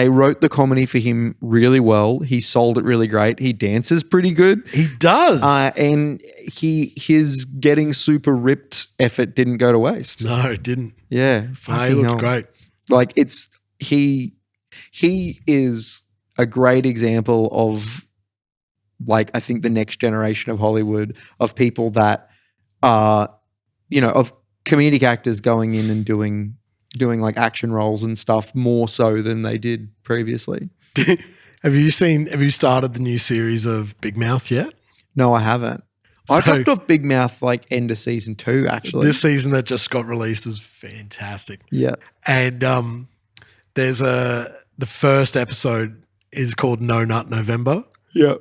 wrote the comedy for him really well. He sold it really great. He dances pretty good. He does. And his getting super ripped effort didn't go to waste. No, it didn't. Yeah. He looked great. Like he is a great example of like, I think the next generation of Hollywood of people that are, you know, of comedic actors going in and doing like action roles and stuff more so than they did previously. Have you started the new series of Big Mouth yet? No, I haven't. I dropped off Big Mouth like end of season 2 actually. This season that just got released is fantastic. Yeah. And there's the first episode is called No Nut November. Yeah.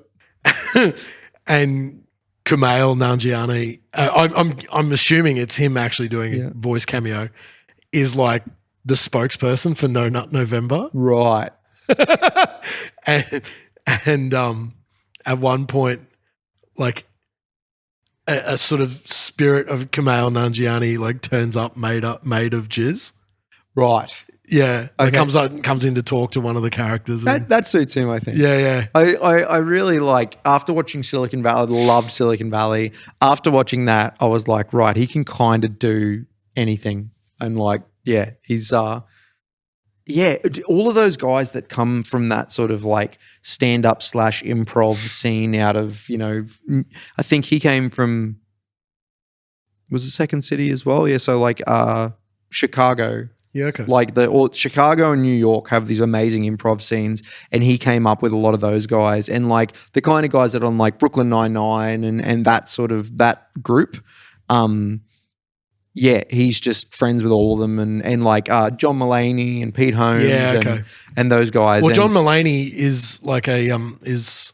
And Kumail Nanjiani, I'm assuming it's him actually doing a voice cameo, is like the spokesperson for No Nut November. Right. and at one point, like a sort of spirit of Kumail Nanjiani like turns up made of jizz. Right. Yeah. Okay. Comes in to talk to one of the characters. That suits him, I think. Yeah. I really like, after watching Silicon Valley, loved Silicon Valley. After watching that, I was like, right, he can kind of do anything. And like, yeah, he's all of those guys that come from that sort of like stand-up / improv scene out of, you know, I think he came from, was it Second City as well? Yeah, so like Chicago. Yeah, okay. Like Chicago and New York have these amazing improv scenes, and he came up with a lot of those guys, and like the kind of guys that are on like Brooklyn Nine-Nine and that sort of that group. Yeah, he's just friends with all of them, and like John Mulaney and Pete Holmes, and those guys. Well, John Mulaney is like is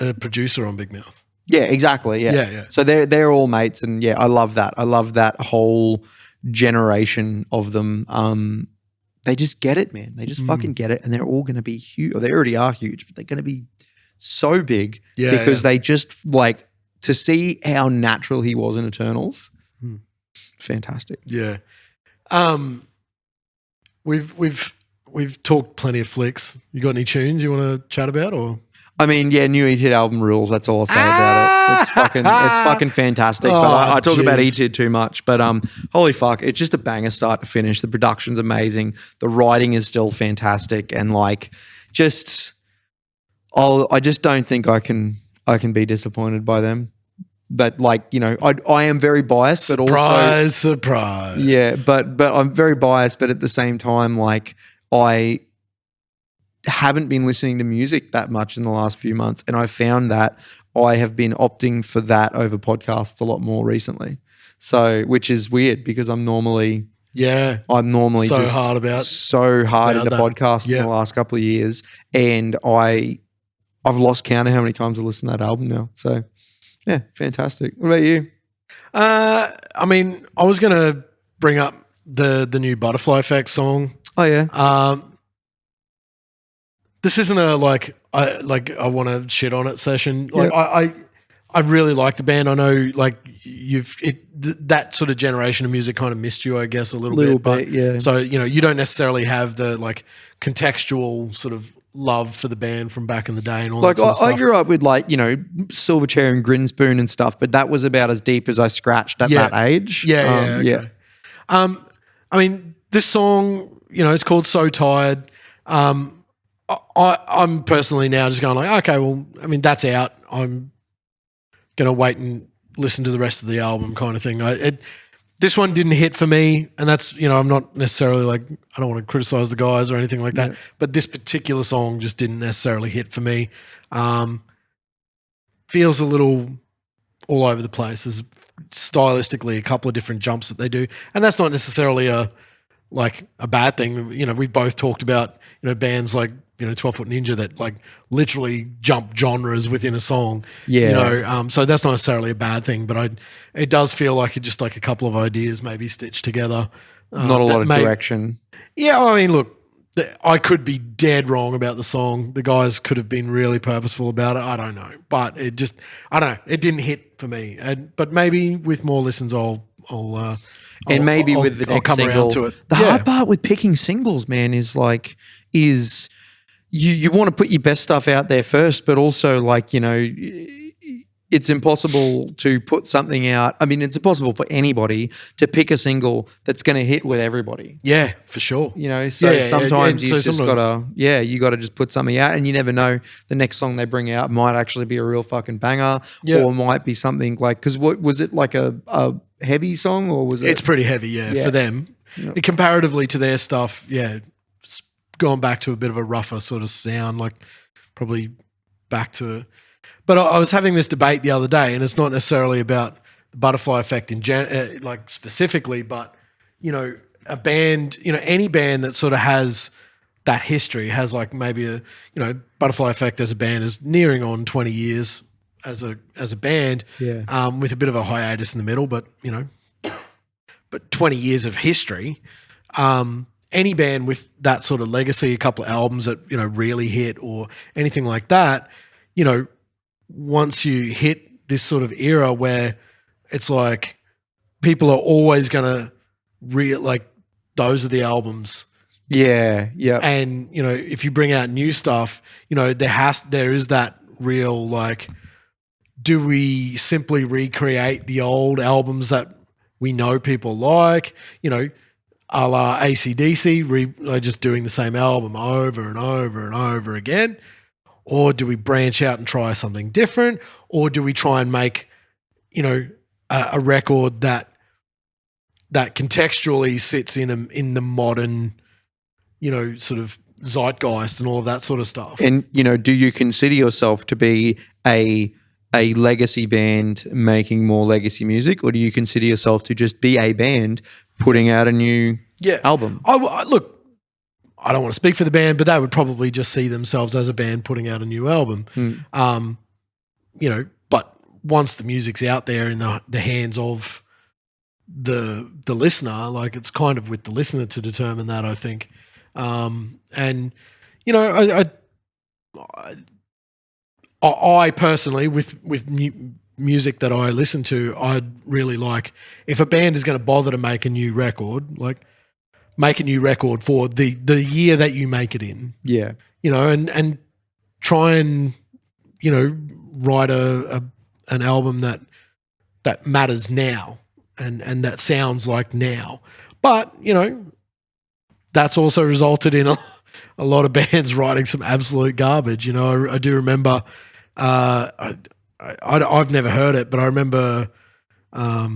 a producer on Big Mouth. Yeah, exactly. Yeah. So they're all mates, and yeah, I love that. I love that whole generation of them they just get it, man. They just fucking get it, and they're all going to be huge. Or they already are huge, but they're going to be so big because they just like to see how natural he was in Eternals. Fantastic. Yeah. We've talked plenty of flicks. You got any tunes you want to chat about, or? I mean, yeah, new E-Tid album rules. That's all I'll say about it. It's fucking fantastic. But I talk about E-Tid too much. But holy fuck, it's just a banger start to finish. The production's amazing. The writing is still fantastic, and like, I just don't think I can be disappointed by them. But like, you know, I am very biased, but also surprise. Yeah, but I'm very biased. But at the same time, like, I haven't been listening to music that much in the last few months, and I found that I have been opting for that over podcasts a lot more recently. So, which is weird because I'm normally so just hard into podcasts in the last couple of years, and I've lost count of how many times I listened to that album now. So, yeah, fantastic. What about you? I mean, I was going to bring up the new Butterfly Effect song. Oh yeah. This isn't a I want to shit on it session. Like I really like the band. I know like that sort of generation of music kind of missed you, I guess, a little bit. Yeah. So, you know, you don't necessarily have the like contextual sort of love for the band from back in the day and all like that sort of stuff. I grew up with like, you know, Silverchair and Grinspoon and stuff, but that was about as deep as I scratched at that age. Okay. I mean, this song, you know, it's called So Tired. I'm personally now just going like, okay, well, I mean, that's out. I'm going to wait and listen to the rest of the album kind of thing. This one didn't hit for me, and that's, you know, I'm not necessarily like, I don't want to criticize the guys or anything like that, but this particular song just didn't necessarily hit for me. Feels a little all over the place. There's stylistically a couple of different jumps that they do, and that's not necessarily a bad thing. You know, we've both talked about, you know, bands like, you know, 12 Foot Ninja that like literally jump genres within a song. Yeah. You know, so that's not necessarily a bad thing, but it does feel like it's just like a couple of ideas maybe stitched together. Not a lot of direction. Yeah, I mean, look, I could be dead wrong about the song. The guys could have been really purposeful about it. I don't know. But it just, I don't know. It didn't hit for me. But maybe with more listens, with the next single. To it. The hard part with picking singles, man, is you want to put your best stuff out there first, but also like, you know, it's impossible to put something out. I mean, it's impossible for anybody to pick a single that's going to hit with everybody. Yeah, for sure. You know, so sometimes you just got to, you got to just put something out, and you never know, the next song they bring out might actually be a real fucking banger or might be something like, because what was it, like a heavy song, or was it? It's pretty heavy, for them. Yep. Comparatively to their stuff, it's gone back to a bit of a rougher sort of sound, like probably back to. But I was having this debate the other day, and it's not necessarily about the Butterfly Effect in like specifically, but, you know, a band, you know, any band that sort of has that history, has like maybe you know, Butterfly Effect as a band is nearing on 20 years as a band, with a bit of a hiatus in the middle, but, you know, but 20 years of history. Any band with that sort of legacy, a couple of albums that, you know, really hit or anything like that, you know, once you hit this sort of era where it's like people are always going to like those are the albums. Yeah. And, you know, if you bring out new stuff, you know, there is that real like, do we simply recreate the old albums that we know people like, you know, a la AC/DC, just doing the same album over and over and over again? Or do we branch out and try something different? Or do we try and make, you know, a record that contextually sits in the modern, you know, sort of zeitgeist and all of that sort of stuff? And, you know, do you consider yourself to be a legacy band making more legacy music, or do you consider yourself to just be a band putting out a new album? Look, I don't want to speak for the band, but they would probably just see themselves as a band putting out a new album. You know, but once the music's out there in the hands of the listener, like it's kind of with the listener to determine that, I think. And you know, I personally, with music that I listen to, I'd really like if a band is going to bother to make a new record, like make a new record for the year that you make it in. Yeah. You know, and try and, you know, write an album that matters now and that sounds like now. But, you know, that's also resulted in a lot of bands writing some absolute garbage. You know, I do remember, I've never heard it, but I remember, I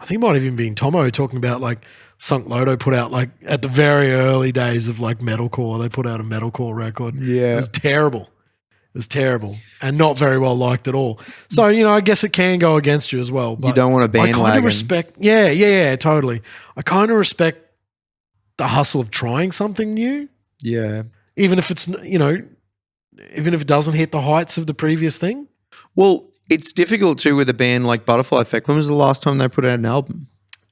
think it might have even been Tomo talking about like Sunk Loto put out like at the very early days of like metalcore, they put out a metalcore record. Yeah. It was terrible. It was terrible and not very well liked at all. So, you know, I guess it can go against you as well. But you don't want to bandwagon. I kind of respect, yeah, totally. I kind of respect the hustle of trying something new. Yeah. Even if it's, you know, even if it doesn't hit the heights of the previous thing. Well, it's difficult too with a band like Butterfly Effect. When was the last time they put out an album?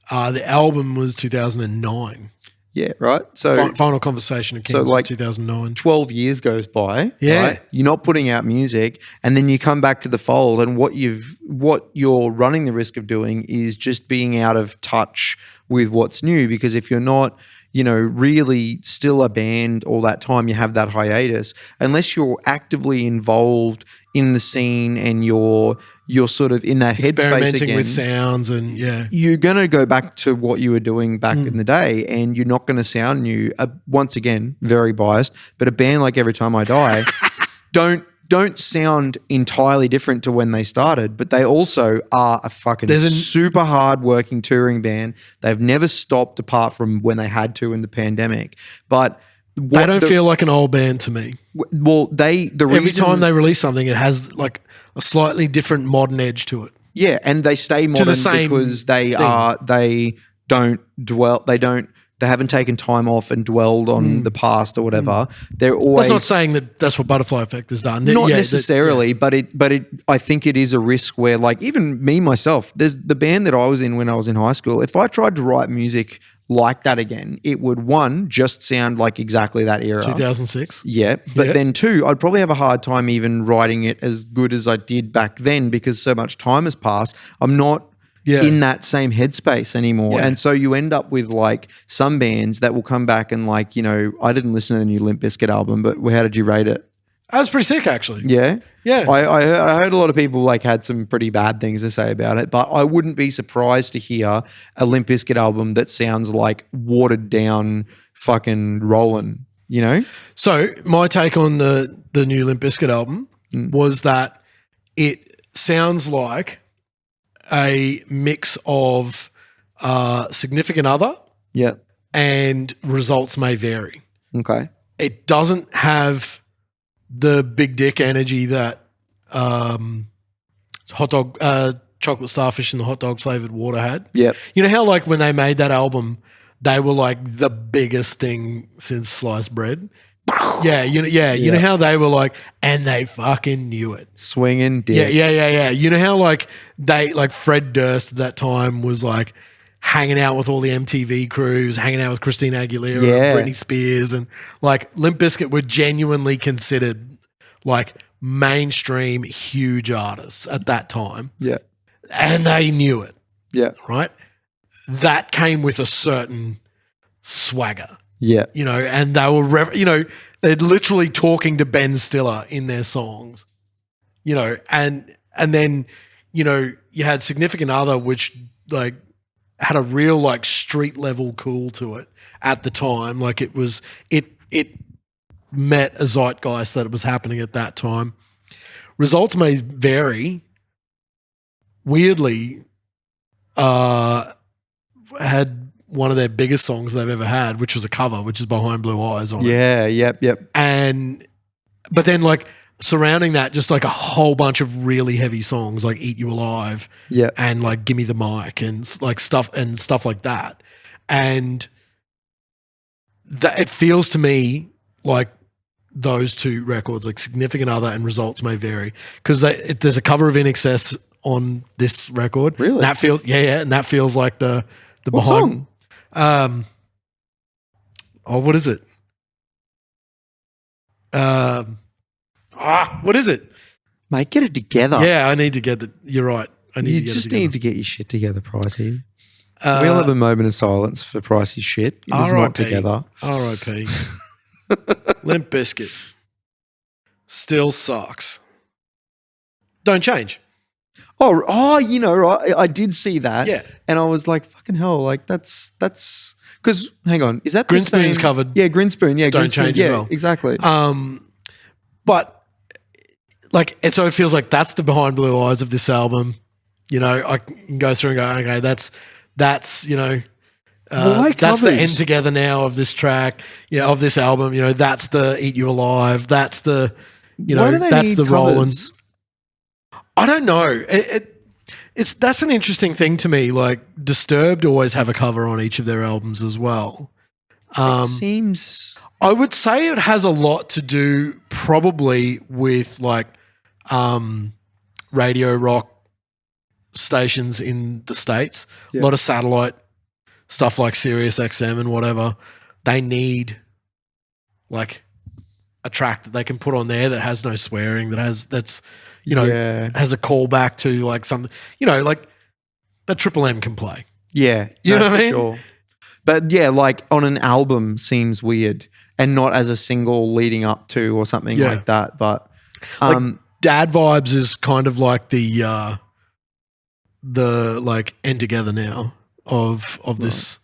The album was 2009. Yeah, right. So Final Conversation of Kings was like 2009. 12 years goes by. Yeah. Right? You're not putting out music, and then you come back to the fold, and what you're running the risk of doing is just being out of touch with what's new. Because if you're not, you know, really still a band all that time, you have that hiatus, unless you're actively involved in the scene and you're sort of in that headspace experimenting again, with sounds and you're going to go back to what you were doing back in the day, and you're not going to sound new. Once again, very biased, but a band like Every Time I Die don't sound entirely different to when they started, but they also are a fucking super hard working touring band. They've never stopped apart from when they had to in the pandemic, but they don't feel like an old band to me. Well, every time they release something, it has like a slightly different modern edge to it. Yeah, and they stay modern because they haven't taken time off and dwelled on the past or whatever. They're always. That's not saying that that's what Butterfly Effect has done. Not necessarily, but I think it is a risk where, like, even me myself, there's the band that I was in when I was in high school. If I tried to write music like that again, it would, one, just sound like exactly that era. 2006. Yeah, but then two, I'd probably have a hard time even writing it as good as I did back then because so much time has passed. I'm not in that same headspace anymore. And so you end up with like some bands that will come back and like, you know, I didn't listen to the new Limp Bizkit album, but how did you rate it? That was pretty sick, actually. Yeah? Yeah. I heard a lot of people like had some pretty bad things to say about it, but I wouldn't be surprised to hear a Limp Bizkit album that sounds like watered down fucking Rollin', you know? So my take on the new Limp Bizkit album was that it sounds like a mix of Significant Other and Results May Vary. Okay. It doesn't have the big dick energy that hot dog, chocolate starfish and the hot dog flavored water had. Yep. You know how like when they made that album, they were like the biggest thing since sliced bread. Yeah, you know how they were like, and they fucking knew it. Swinging dicks. Yeah. You know how like they like Fred Durst at that time was like hanging out with all the MTV crews, hanging out with Christina Aguilera and Britney Spears, and like Limp Bizkit were genuinely considered like mainstream huge artists at that time. Yeah. And they knew it. Yeah. Right? That came with a certain swagger. Yeah. You know, and they were, they're literally talking to Ben Stiller in their songs, you know, and then, you know, you had Significant Other, which like had a real like street level cool to it at the time. Like it met a zeitgeist that was happening at that time. Results May Vary, weirdly, had one of their biggest songs they've ever had, which was a cover, which is Behind Blue Eyes on it. Yeah, yep. But then like surrounding that, just like a whole bunch of really heavy songs like Eat You Alive and like Gimme the Mic and like stuff like that. And that it feels to me like those two records, like Significant Other and Results May Vary, because there's a cover of In Excess on this record. Really? And that feels, and that feels like the what behind song? What is it? What is it? Mate, get it together. Yeah, I need to get You're right. You just need to get your shit together, Pricey. We'll have a moment of silence for Pricey's shit. It is not together. R.I.P. Limp Bizkit. Still sucks. Don't change. Oh, you know, right? I did see that. Yeah. And I was like, fucking hell, like that's because hang on, is that Grinspoon's covered? Yeah, Grinspoon. Yeah, Don't Grinspoon. change yeah, as well. Exactly. But like, so it feels like that's the behind blue eyes of this album. You know, I can go through and go, okay, that's you know, that's the end together now of this track, of this album. You know, that's the Eat You Alive. That's the, that's the Rollin'. I don't know. That's an interesting thing to me. Like, Disturbed always have a cover on each of their albums as well. It seems. I would say it has a lot to do probably with like radio rock stations in the States. Yeah. A lot of satellite stuff like Sirius XM and whatever. They need like a track that they can put on there that has no swearing, has a callback to like something, like that Triple M can play. Yeah. You know what I mean? Sure. But yeah, like on an album seems weird and not as a single leading up to or something like that. But like Dad Vibes is kind of like the like End Together Now of this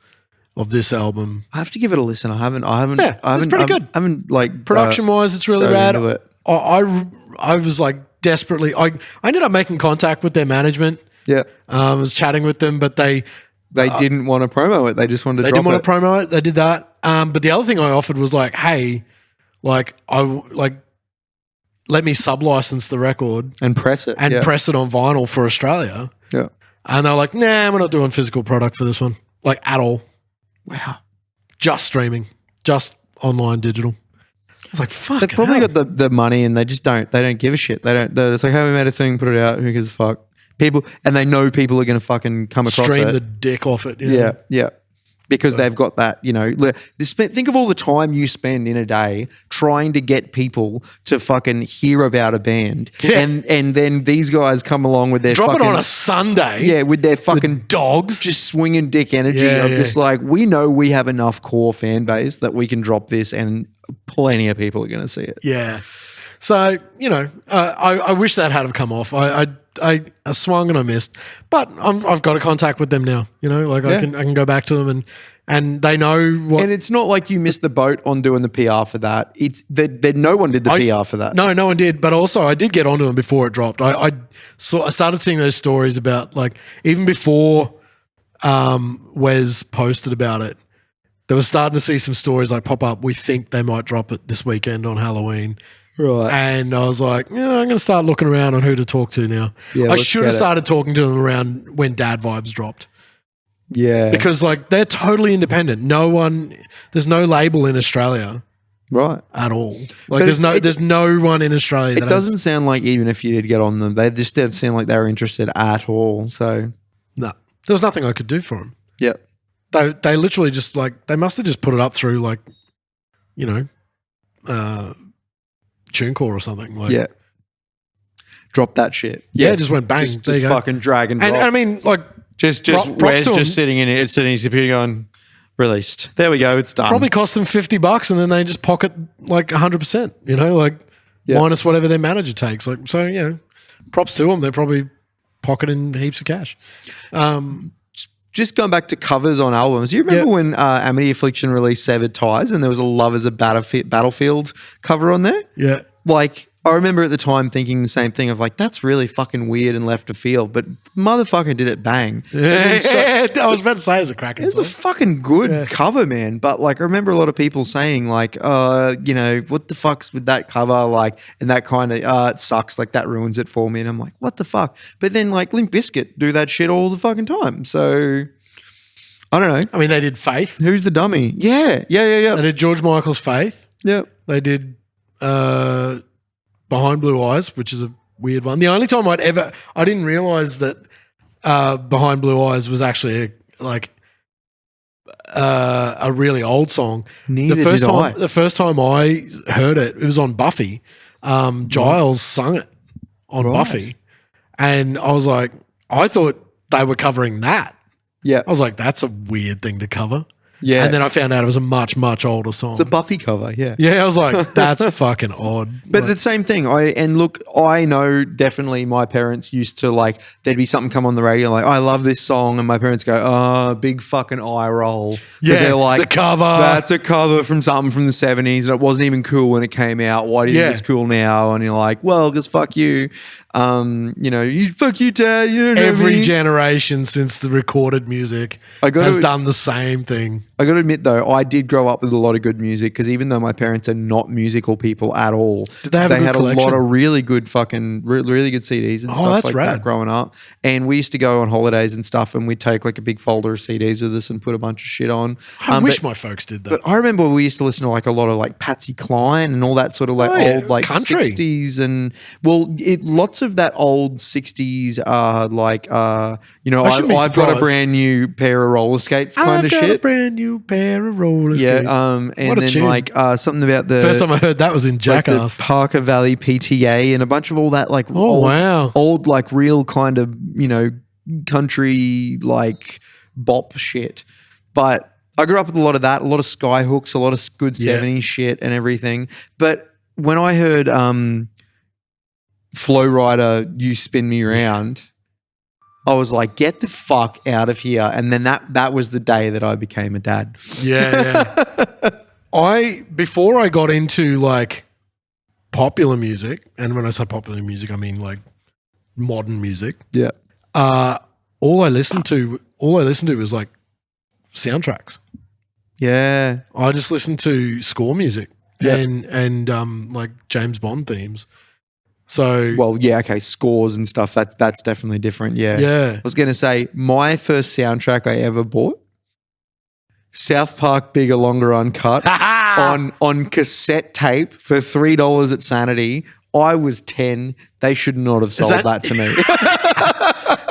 album. I have to give it a listen. I haven't. Yeah, it's pretty good. I haven't like production wise, it's really rad. I was like desperately. I ended up making contact with their management. Yeah, I was chatting with them, but they didn't want to promo it. They just wanted to. They didn't want to promo it. They did that. But the other thing I offered was like, hey, like let me sub-license the record and press it press it on vinyl for Australia. Yeah, and they're like, nah, we're not doing physical product for this one, like at all. Wow, just streaming, just online digital. I was like, fuck. They've probably got the money and they just don't. They don't give a shit. They're just like, hey, we made a thing, put it out. Who gives a fuck? People, and they know people are going to fucking come across it. Stream the dick off it. Yeah. Because they've got that, think of all the time you spend in a day trying to get people to fucking hear about a band. Yeah. And then these guys come along with their Drop it on a Sunday. Yeah, with their fucking dogs. Just swinging dick energy. Just like, we know we have enough core fan base that we can drop this and plenty of people are going to see it. Yeah. So, I wish that had have come off. I swung and I missed, but I've got a contact with them now. I can go back to them and they know what. And it's not like you missed the boat on doing the PR for that. It's that no one did the PR for that. No one did. But also, I did get onto them before it dropped. I started seeing those stories about like even before Wes posted about it. They were starting to see some stories like pop up. We think they might drop it this weekend on Halloween. Right. And I was like, I'm going to start looking around on who to talk to now. Yeah, I should have started talking to them around when Dad Vibes dropped. Yeah. Because like they're totally independent. There's no label in Australia. Right. At all. Like there's no one in Australia. It doesn't sound like even if you did get on them, they just didn't seem like they were interested at all. So. No. There was nothing I could do for them. Yep. They literally just like, they must have just put it up through like, TuneCore or something. Like, yeah. Drop that shit. Yeah, it just went bang. Just fucking drag and drop. And I mean, like, just Wes just sitting in his computer going, released. There we go. It's done. Probably cost them $50 and then they just pocket like 100%, minus whatever their manager takes. Like, so, props to them. They're probably pocketing heaps of cash. Just going back to covers on albums, do you remember when Amity Affliction released Severed Ties and there was a Love as a Battlefield cover on there? Yeah. Like, I remember at the time thinking the same thing of like, that's really fucking weird and left of field, but motherfucker did it bang. Yeah, I was about to say it was a cracking song. It was a fucking good cover, man. But like, I remember a lot of people saying like, what the fuck's with that cover? Like, and that kind of, it sucks. Like that ruins it for me. And I'm like, what the fuck? But then like Limp Bizkit do that shit all the fucking time. So I don't know. I mean, they did Faith. Who's the dummy? Yeah. They did George Michael's Faith. Yep. They did Behind Blue Eyes, which is a weird one. The only time I didn't realize that Behind Blue Eyes was actually a really old song. Neither the first did time, I. The first time I heard it, it was on Buffy. Giles sung it on Buffy, and I was like, I thought they were covering that. Yeah. I was like, that's a weird thing to cover. Yeah. And then I found out it was a much, much older song. It's a Buffy cover, yeah. Yeah, I was like, that's fucking odd. But Like, the same thing. I know definitely my parents used to like, there'd be something come on the radio like, I love this song. And my parents go, oh, big fucking eye roll. 'Cause Yeah, they're like, it's a cover. That's a cover from something from the 70s and it wasn't even cool when it came out. Why do you think it's cool now? And you're like, well, because fuck you. Fuck you, Dad. You know every me. generation since the recorded music has done the same thing. I got to admit, though, I did grow up with a lot of good music because even though my parents are not musical people at all, Did they have a good had collection? a lot of really good really good CDs and stuff that's like rad. that growing up. And we used to go on holidays and stuff and we'd take like a big folder of CDs with us and put a bunch of shit on. I wish my folks did that. But I remember we used to listen to like a lot of like Patsy Cline and all that sort of like old like country. 60s and lots of that old 60s shouldn't be I've got a surprised. brand new pair of roller skates kind of I've got a shit. brand new pair of roller skates. Yeah, and What a then tune. like something about the First time I heard that was in like Jackass. the Parker Valley PTA and a bunch of all that like wow. old like real kind of country like bop shit. But I grew up with a lot of that, a lot of Skyhooks, a lot of good 70s shit and everything. But when I heard Flow Rider, You Spin Me Round, I was like, get the fuck out of here. And then that was the day that I became a dad. Yeah. Before I got into like popular music, and when I say popular music, I mean like modern music. Yeah. All I listened to was like soundtracks. Yeah. I just listened to score music Yeah. and like James Bond themes. So Well, yeah, okay, scores and stuff. That's definitely different. Yeah. yeah. I was going to say my first soundtrack I ever bought, South Park Bigger, Longer, Uncut on cassette tape for $3 at Sanity. I was 10. They should not have sold that to me. Is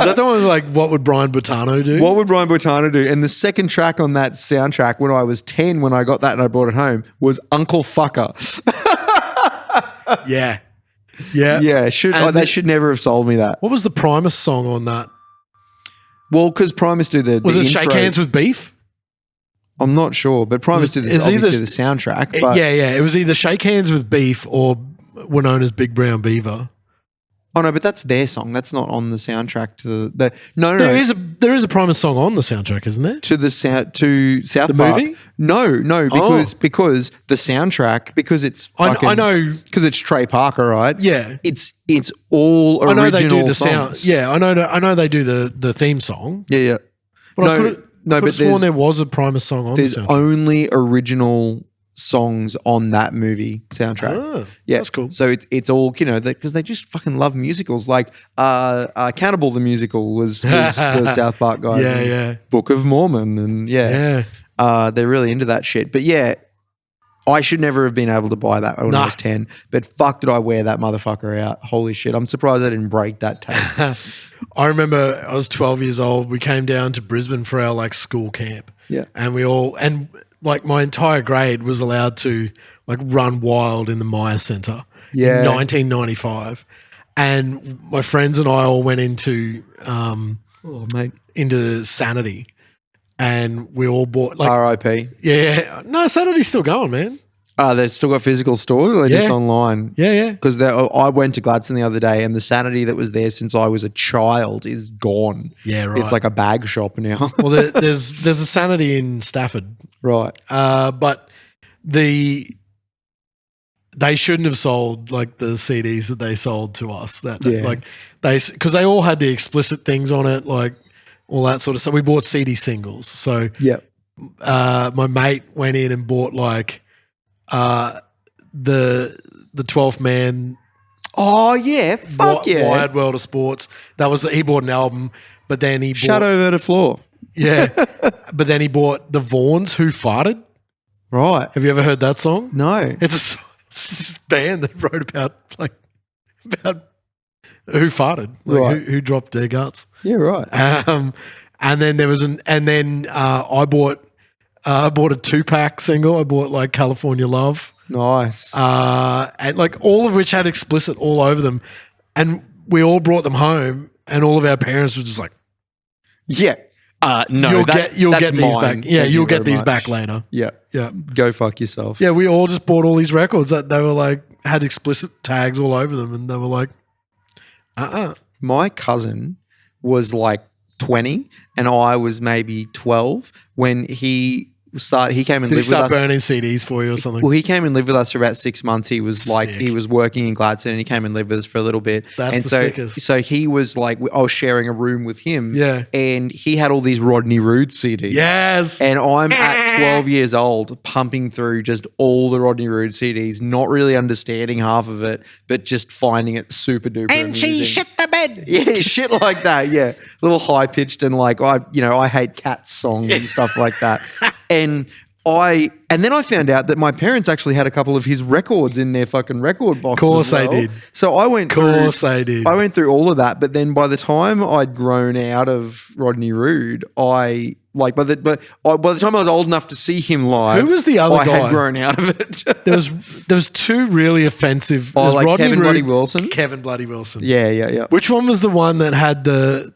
that the one like what would Brian Boitano do? What would Brian Boitano do? And the second track on that soundtrack when I was 10, when I got that and I brought it home, was Uncle Fucker. Yeah. Yeah. Yeah, they should never have sold me that. What was the Primus song on that? Well, because Primus do the Was it intro. Shake Hands with Beef? I'm not sure, but Primus do obviously the soundtrack. But Yeah. It was either Shake Hands with Beef or Winona's Big Brown Beaver. Oh no, but that's their song. That's not on the soundtrack to the no. There is a Primus song on the soundtrack, isn't there? To South The Park. movie? No, because the soundtrack because I know. because it's Trey Parker, right? Yeah. It's all original. I know they do the songs. sound. Yeah, I know they do the theme song. Yeah. But I could have sworn there's there was a Primus song on the there's soundtrack. only original songs on that movie soundtrack. Oh, Yeah, that's cool. So it's all because they just fucking love musicals. Like Cannibal the musical was the South Park guys. Yeah, and yeah. Book of Mormon and Yeah. they're really into that shit. But yeah, I should never have been able to buy that when I was 10. But fuck, did I wear that motherfucker out? Holy shit! I'm surprised I didn't break that tape. I remember I was 12 years old. We came down to Brisbane for our like school camp. Yeah. And like my entire grade was allowed to like run wild in the Maya Centre Yeah. in 1995. And my friends and I all went into Oh mate, into Sanity, and we all bought like R.I.P. yeah. No, Sanity's still going, man. They've still got physical stores. Or they're just Yeah. online. Yeah. Because I went to Gladstone the other day, and the Sanity that was there since I was a child is gone. Yeah, right. It's like a bag shop now. Well, there's a Sanity in Stafford. Right. But they shouldn't have sold like the CDs that they sold to us. Because they all had the explicit things on it, like all that sort of stuff. We bought CD singles. So Yep. my mate went in and bought like the 12th Man. Oh yeah. Fuck yeah. Wired World of Sports. He bought an album, but then he bought Shadow to floor. yeah, but then he bought the Vaughns, Who Farted. Right. Have you ever heard that song? No. It's this band that wrote about who farted, like Right. who dropped their guts. Yeah. Right. And then I bought I bought a 2-pack single. I bought like California Love. Nice. And like all of which had explicit all over them. And we all brought them home and all of our parents were just like, yeah. No, you'll get these mine. back. Yeah, Thank you'll you get very these much. back later. Yeah. Yeah. Go fuck yourself. Yeah, we all just bought all these records that they were like, had explicit tags all over them. And they were like, My cousin was like 20 and I was maybe 12 when he came and Did he lived with start us. burning CDs for you or something? Well, he came and lived with us for about 6 months. He was like, Sick. he was working in Gladstone and he came and lived with us for a little bit. That's and the so, sickest. so he was like, I was sharing a room with him. Yeah. And he had all these Rodney Rude CDs. Yes. And I'm at 12 years old, pumping through just all the Rodney Rude CDs, not really understanding half of it, but just finding it super duper And she amusing. shit the bed. Yeah, shit like that. Yeah, a little high pitched and like I hate Cats songs and stuff like that. And then I found out that my parents actually had a couple of his records in their fucking record box. Of course as well. they did. So I went They did. I went through all of that, but then by the time I'd grown out of Rodney Rude, by the time I was old enough to see him live, Who was the other I guy? had grown out of it. There was two really offensive. Oh, There's like Rodney Kevin Rude- Bloody Wilson? Kevin Bloody Wilson. yeah. Which one was the one that had the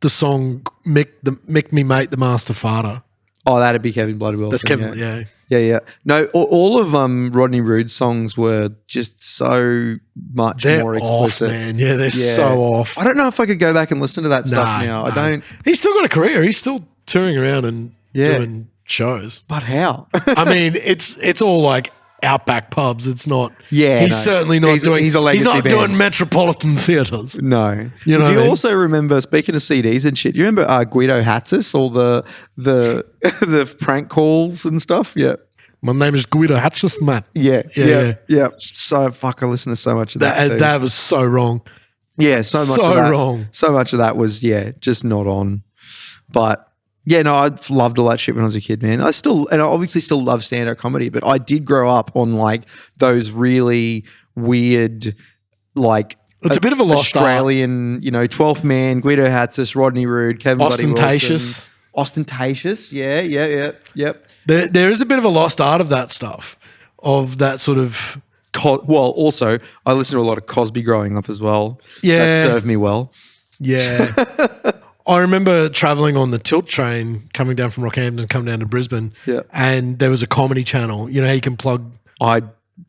song Mick Me Mate the Master Farter? Oh, that'd be Kevin Bloody Wilson. That's Kevin. Yeah. Yeah. No, all of Rodney Rude's songs were just so much They're more off, explicit. man. Yeah, they're so off. I don't know if I could go back and listen to that stuff now. I don't. He's still got a career. He's still touring around and doing shows. But how? I mean, it's all like outback pubs. It's not. Yeah, he's no. certainly not doing. He's a legacy He's not band. doing metropolitan theatres. No. You know Do what you I mean? also remember, speaking of CDs and shit, you remember Guido Hatzis, all the the prank calls and stuff? Yeah. My name is Guido Hatchus, man. Yeah. So fuck, I listen to so much of that. too. That was so wrong. Yeah, so much So of that. wrong. So much of that was, just not on. But yeah, no, I loved all that shit when I was a kid, man. I obviously still love stand-up comedy, but I did grow up on like those really weird, like It's a bit of a lost Australian, 12th Man, Guido Hatzis, Rodney Rude, Kevin Bloody Ostentatious. Wilson. Ostentatious, yep. There is a bit of a lost art of that stuff, of that sort of. Well, also, I listened to a lot of Cosby growing up as well. Yeah. That served me well. Yeah. I remember traveling on the Tilt train coming down from Rockhampton, coming down to Brisbane. Yeah. And there was a comedy channel. You know how you can plug. I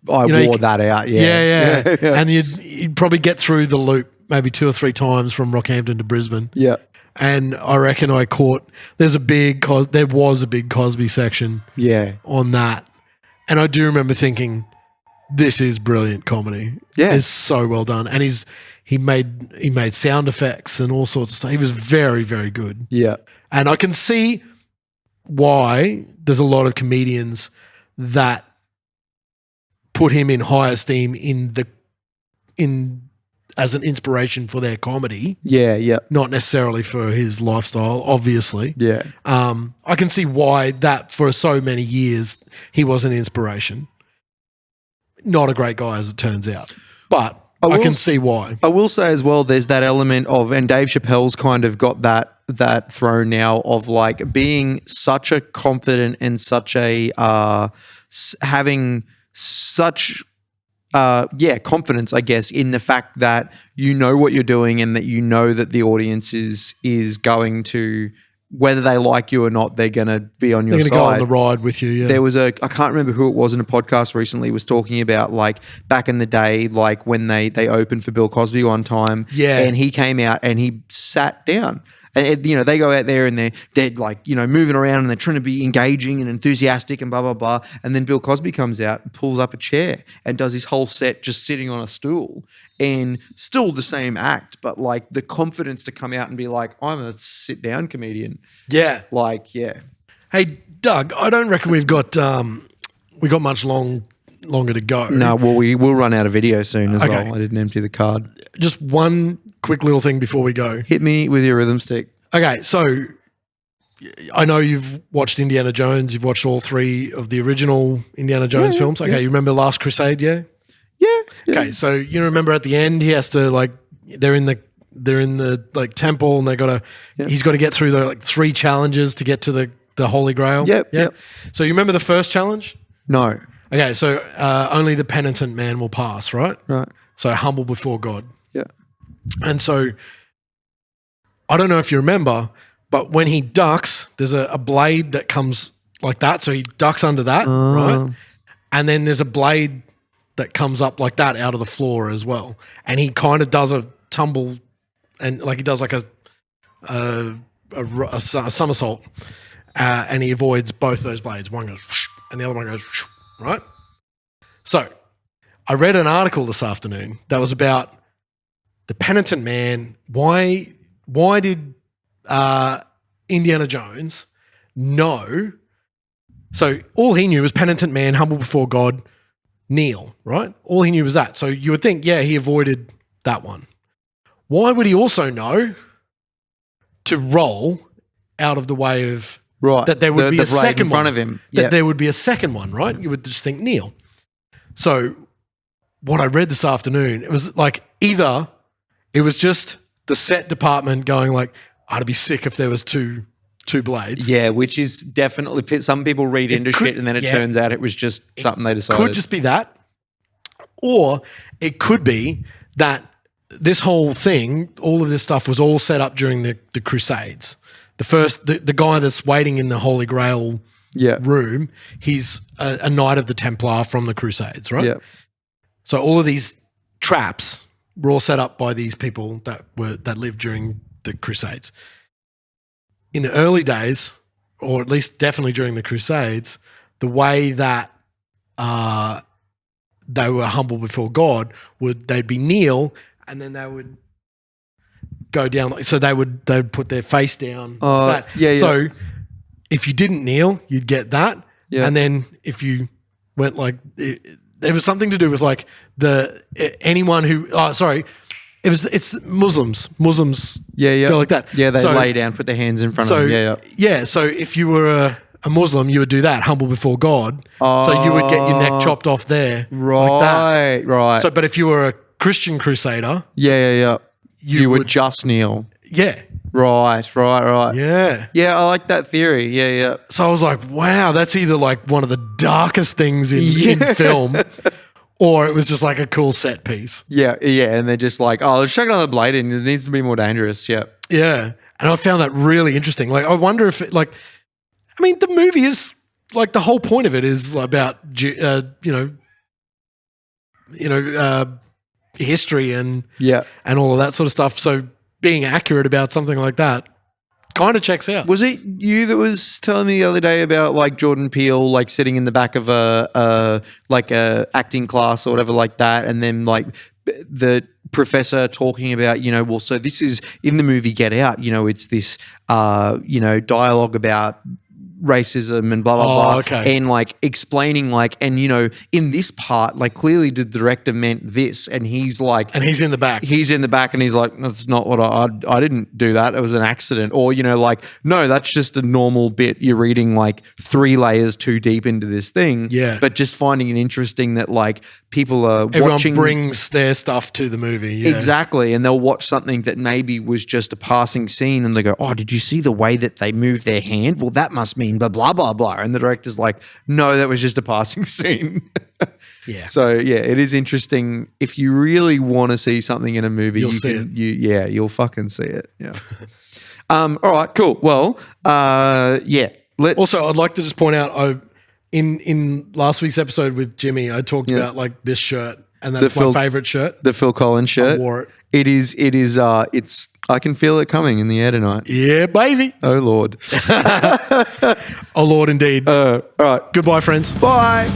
wore that out, Yeah. And you'd probably get through the loop maybe 2 or 3 times from Rockhampton to Brisbane. Yeah. And I reckon I caught. There was a big Cosby section. Yeah. On that, and I do remember thinking, this is brilliant comedy. Yeah. It's so well done, and he made sound effects and all sorts of stuff. He was very, very good. Yeah. And I can see why there's a lot of comedians that put him in high esteem as an inspiration for their comedy. Yeah. Not necessarily for his lifestyle, obviously. Yeah. I can see why that for so many years he was an inspiration. Not a great guy, as it turns out, but I can see why. I will say as well, there's that element of, and Dave Chappelle's kind of got that throne now of like being such a confident and such a having such confidence, I guess, in the fact that you know what you're doing and that you know that the audience is going to, whether they like you or not, they're going to be on your side. They're going to go on the ride with you, yeah. There was I can't remember who it was in a podcast recently, was talking about like back in the day, like when they opened for Bill Cosby one time. Yeah. And he came out and he sat down. And, they go out there and they're like, moving around and they're trying to be engaging and enthusiastic and blah, blah, blah. And then Bill Cosby comes out and pulls up a chair and does his whole set just sitting on a stool, and still the same act, but like the confidence to come out and be like, I'm a sit down comedian. Yeah. Like, yeah. Hey, Doug, I don't reckon we've got much longer to go. No, well, we will run out of video soon as Okay. well. I didn't empty the card. Just one quick little thing before we go. Hit me with your rhythm stick. Okay, so I know you've watched Indiana Jones. You've watched all 3 of the original Indiana Jones films. Okay, you remember Last Crusade, yeah? Yeah. Okay, so you remember at the end he has to like they're in the like temple and he's got to get through the like 3 challenges to get to the Holy Grail. Yep. So you remember the first challenge? No. Okay, so only the penitent man will pass, right? Right. So humble before God. Yeah. And so I don't know if you remember, but when he ducks, there's a blade that comes like that. So he ducks under that, right? And then there's a blade that comes up like that out of the floor as well. And he kind of does a tumble and like he does like a somersault and he avoids both those blades. One goes whoosh, and the other one goes whoosh, right? So I read an article this afternoon that was about the penitent man. Why did Indiana Jones know? So all he knew was penitent man, humble before God, kneel, right? All he knew was that. So you would think, yeah, he avoided that one. Why would he also know to roll out of the way of that there would be a second in front one of him? That there would be a second one, right? You would just think kneel. So what I read this afternoon, it was like either it was just the set department going like, I'd be sick if there was two blades. Yeah, which is definitely, some people read into shit and then it turns out it was just something they decided. Could just be that. Or it could be that this whole thing, all of this stuff was all set up during the Crusades. The guy that's waiting in the Holy Grail room, he's a Knight of the Templar from the Crusades, right? Yeah. So all of these traps were all set up by these people that lived during the Crusades. In the early days, or at least definitely during the Crusades, the way that they were humble before God they'd be kneel and then they would go down. So they'd put their face down. So if you didn't kneel, you'd get that. Yeah. And then if you went like there was something to do with like anyone who it's Muslims go like that. Yeah, they lay down, put their hands in front of them. Yeah, so if you were a Muslim, you would do that, humble before God. So you would get your neck chopped off there. Right, right. So, but if you were a Christian crusader. You would just kneel. Yeah. Right. Yeah. Yeah, I like that theory. Yeah. So I was like, wow, that's either like one of the darkest things in film or it was just like a cool set piece. Yeah. And they're just like, oh, let's check another blade in. It needs to be more dangerous. Yeah. Yeah. And I found that really interesting. Like, I wonder if the movie is like the whole point of it is about, history and all of that sort of stuff. So being accurate about something like that kind of checks out. Was it you that was telling me the other day about like Jordan Peele like sitting in the back of a acting class or whatever like that, and then like the professor talking about, so this is in the movie Get Out, it's this dialogue about racism and blah blah blah, okay. And like explaining like, and in this part, like clearly the director meant this, and he's like, and he's in the back, and he's like, that's not what I didn't do that, it was an accident, or like, no, that's just a normal bit, you're reading like 3 layers too deep into this thing, but just finding it interesting that like people are everyone brings their stuff to the movie, exactly, and they'll watch something that maybe was just a passing scene, and they go, oh, did you see the way that they move their hand? Well, that must mean blah, blah, blah, blah. And the director's like, no, that was just a passing scene. Yeah. So, it is interesting. If you really want to see something in a movie, you'll see it. You'll fucking see it. Yeah. All right, cool. Well, let's... Also, I'd like to just point out, in last week's episode with Jimmy, I talked about like this shirt, and that's my favorite shirt. The Phil Collins shirt. I wore it. It is, I can feel it coming in the air tonight. Yeah, baby. Oh, Lord. Oh, Lord, indeed. All right. Goodbye, friends. Bye.